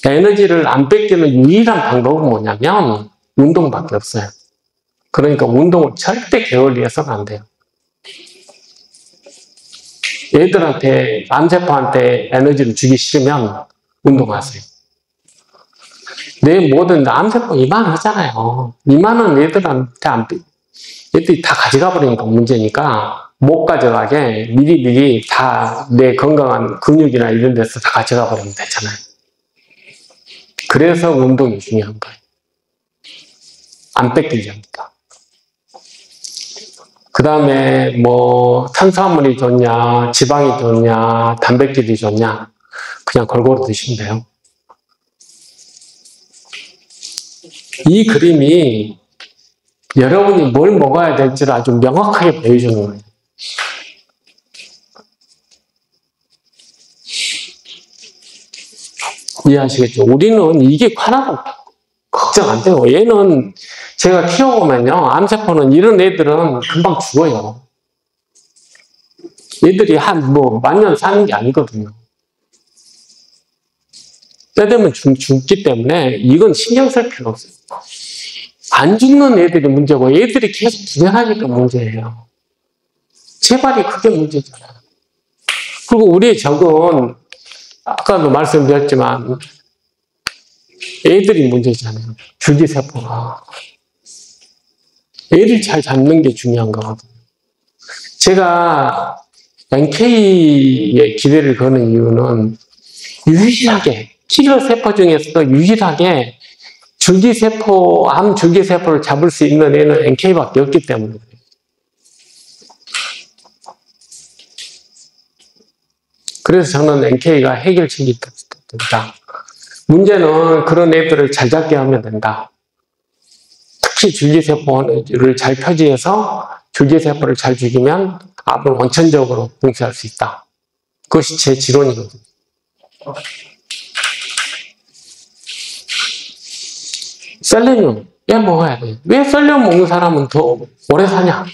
에너지를 안 뺏기는 유일한 방법은 뭐냐면 운동밖에 없어요. 그러니까 운동을 절대 게을리해서는 안 돼요. 애들한테, 암세포한테 에너지를 주기 싫으면 운동하세요. 내 모든 암세포 이만하잖아요. 이만한 애들한테 애들이 다 가져가 버리니까 문제니까, 못 가져가게 미리 다 내 건강한 근육이나 이런 데서 다 가져가 버리면 되잖아요. 그래서 운동이 중요한 거예요. 안 뺏기지 않다. 그 다음에 뭐 탄수화물이 좋냐, 지방이 좋냐, 단백질이 좋냐, 그냥 골고루 드시면 돼요. 이 그림이 여러분이 뭘 먹어야 될지를 아주 명확하게 보여주는 거예요. 이해하시겠죠? 우리는 이게 하나도 걱정 안 돼요. 얘는 제가 키워보면요, 암세포는 이런 애들은 금방 죽어요. 얘들이 만년 사는 게 아니거든요. 때 되면 죽기 때문에 이건 신경 쓸 필요 없어요. 안 죽는 애들이 문제고 애들이 계속 분열하니까 문제예요. 재발이 그게 문제잖아요. 그리고 우리의 적은 아까도 말씀드렸지만 애들이 문제잖아요. 줄기세포가. 애를 잘 잡는 게 중요한 거거든요. 제가 NK에 기대를 거는 이유는 유일하게, 치료세포 중에서도 유일하게 줄기세포, 암 줄기세포를 잡을 수 있는 애는 NK밖에 없기 때문에. 그래서 저는 NK가 해결책이 된다. 문제는 그런 애들을 잘 잡게 하면 된다. 특히 줄기세포를 잘 표지해서 줄기세포를 잘 죽이면 암을 원천적으로 봉쇄할 수 있다. 그것이 제 지론이거든요. 셀레늄, 얘 먹어야 돼. 왜 셀레늄 먹는 사람은 더 오래 사냐?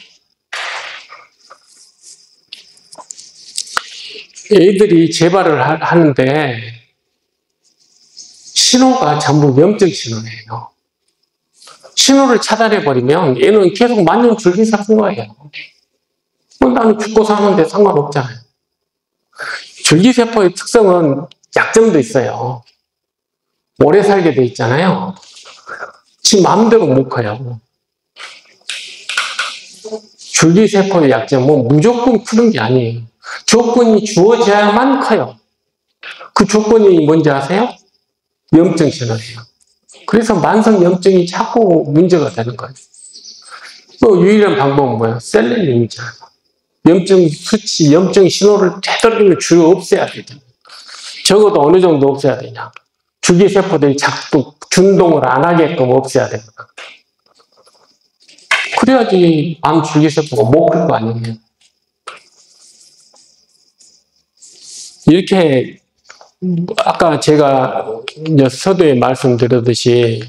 애들이 재발을 하는데 신호가 전부 염증 신호예요. 신호를 차단해버리면 얘는 계속 만년 줄기 사는 거예요. 나는 죽고 사는데 상관없잖아요. 줄기세포의 특성은 약점도 있어요. 오래 살게 돼 있잖아요. 지 마음대로 못 커요. 줄기세포의 약점은 무조건 크는 게 아니에요. 조건이 주어져야만 커요. 그 조건이 뭔지 아세요? 염증 신호예요. 그래서 만성 염증이 자꾸 문제가 되는 거예요. 또 유일한 방법은 뭐예요? 셀레늄이잖아요. 염증 수치, 염증 신호를 되도록 줄여 없애야 되잖아요. 적어도 어느 정도 없애야 되냐? 줄기세포들이 자꾸 준동을 안 하게끔 없애야 됩니다. 그래야지 암 줄기세포가 못 클 거 아니에요. 이렇게 아까 제가 서두에 말씀드렸듯이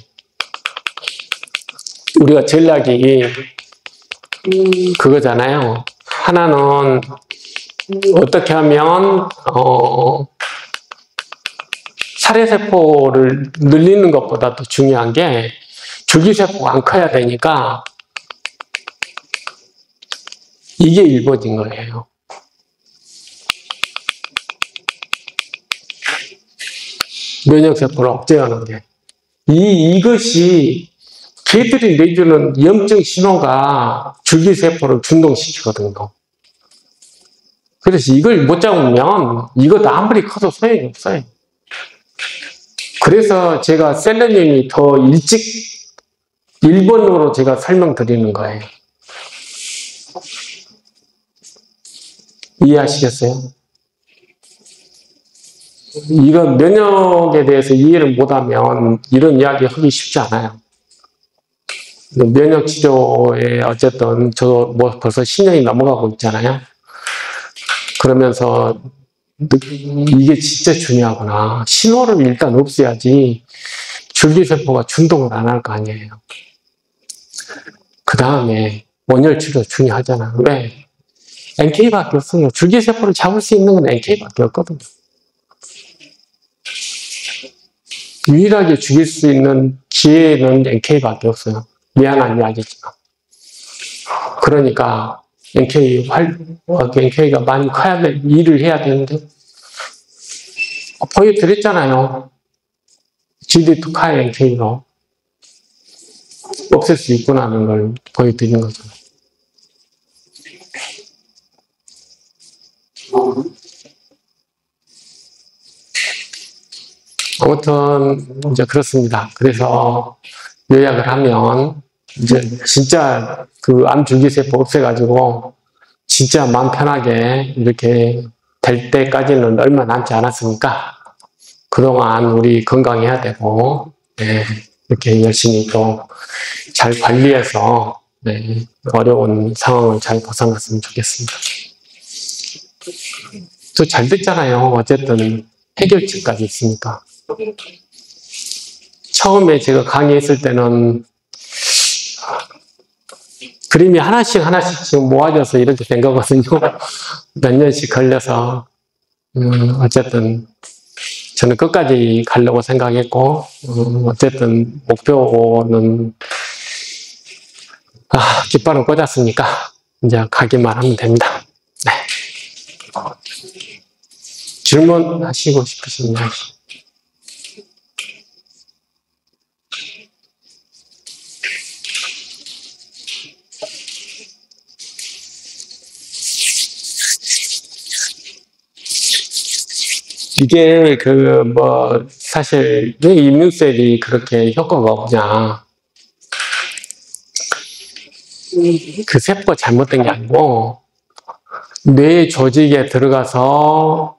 우리가 전략이 그거잖아요. 하나는 어떻게 하면 살해세포를 늘리는 것보다 더 중요한 게 줄기세포가 안 커야 되니까 이게 일본인 거예요. 면역세포를 억제하는 게. 이것이 걔들이 내주는 염증 신호가 줄기세포를 준동시키거든요. 그래서 이걸 못 잡으면 이것도 아무리 커도 소용이 없어요. 그래서 제가 셀레늄이 더 일찍 일본어로 제가 설명드리는 거예요. 이해하시겠어요? 이건 면역에 대해서 이해를 못하면 이런 이야기 하기 쉽지 않아요. 면역 치료에 어쨌든 저 뭐 벌써 10년이 넘어가고 있잖아요. 그러면서 이게 진짜 중요하구나. 신호를 일단 없애야지 줄기세포가 준동을 안 할 거 아니에요. 그 다음에 원열 치료 중요하잖아. 왜? NK밖에 없어요. 줄기세포를 잡을 수 있는 건 NK밖에 없거든요. 유일하게 죽일 수 있는 기회는 NK밖에 없어요. 미안한 이야기지만. 그러니까 NK가 많이 커야 돼, 일을 해야 되는데 보여드렸잖아요. GD2카의 NK로 없앨 수 있구나는 걸 보여드린 거죠. 아무튼 이제 그렇습니다. 그래서 요약을 하면 이제 진짜 그 암줄기세포 없애가지고 진짜 마음 편하게 이렇게 될 때까지는 얼마 남지 않았으니까 그동안 우리 건강해야 되고, 네, 이렇게 열심히 또 잘 관리해서, 네, 어려운 상황을 잘 벗어났으면 좋겠습니다. 또 잘 됐잖아요. 어쨌든 해결책까지 있으니까. 처음에 제가 강의했을 때는 그림이 하나씩 지금 모아져서 이렇게 된 거거든요. 몇 년씩 걸려서. 어쨌든 저는 끝까지 가려고 생각했고, 어쨌든 목표는 깃발은 꽂았으니까 이제 가기만 하면 됩니다. 네. 질문하시고 싶으신 이야기. 이게 사실 왜 이민셀이 그렇게 효과가 없냐. 그 세포가 잘못된 게 아니고 뇌 조직에 들어가서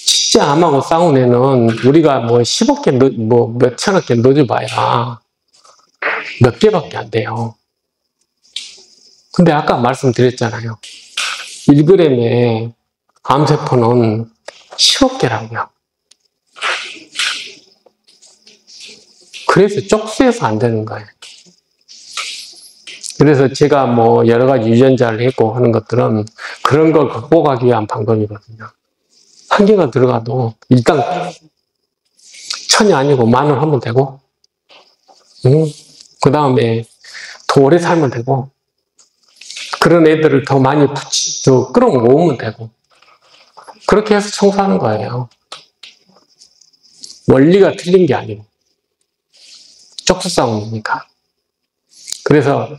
진짜 암하고 싸운 애는 우리가 뭐 10억 개, 몇 천억 개 넣어줘봐야 몇 개밖에 안 돼요. 근데 아까 말씀드렸잖아요. 1g의 암세포는 10억 개라고요. 그래서 쪽수해서 안 되는 거예요. 그래서 제가 뭐 여러 가지 유전자를 했고 하는 것들은 그런 걸 극복하기 위한 방법이거든요. 한 개가 들어가도 일단 1000이 아니고 10,000을 하면 되고, 그 다음에 더 오래 살면 되고, 그런 애들을 더 많이 더 끌어모으면 되고, 그렇게 해서 청소하는 거예요. 원리가 틀린 게 아니고 쪽수 싸움이니까. 그래서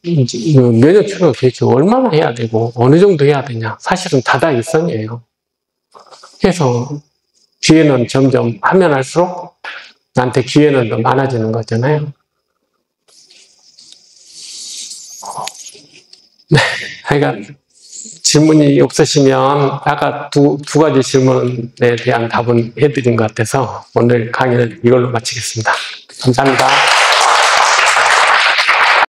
면역 치료가 도대체 얼마나 해야 되고 어느 정도 해야 되냐, 사실은 다다익선이에요. 해서 기회는 점점 하면 할수록 나한테 기회는 더 많아지는 거잖아요. 네, 하여간 질문이 없으시면 아까 두 가지 질문에 대한 답은 해드린 것 같아서 오늘 강의는 이걸로 마치겠습니다. 감사합니다.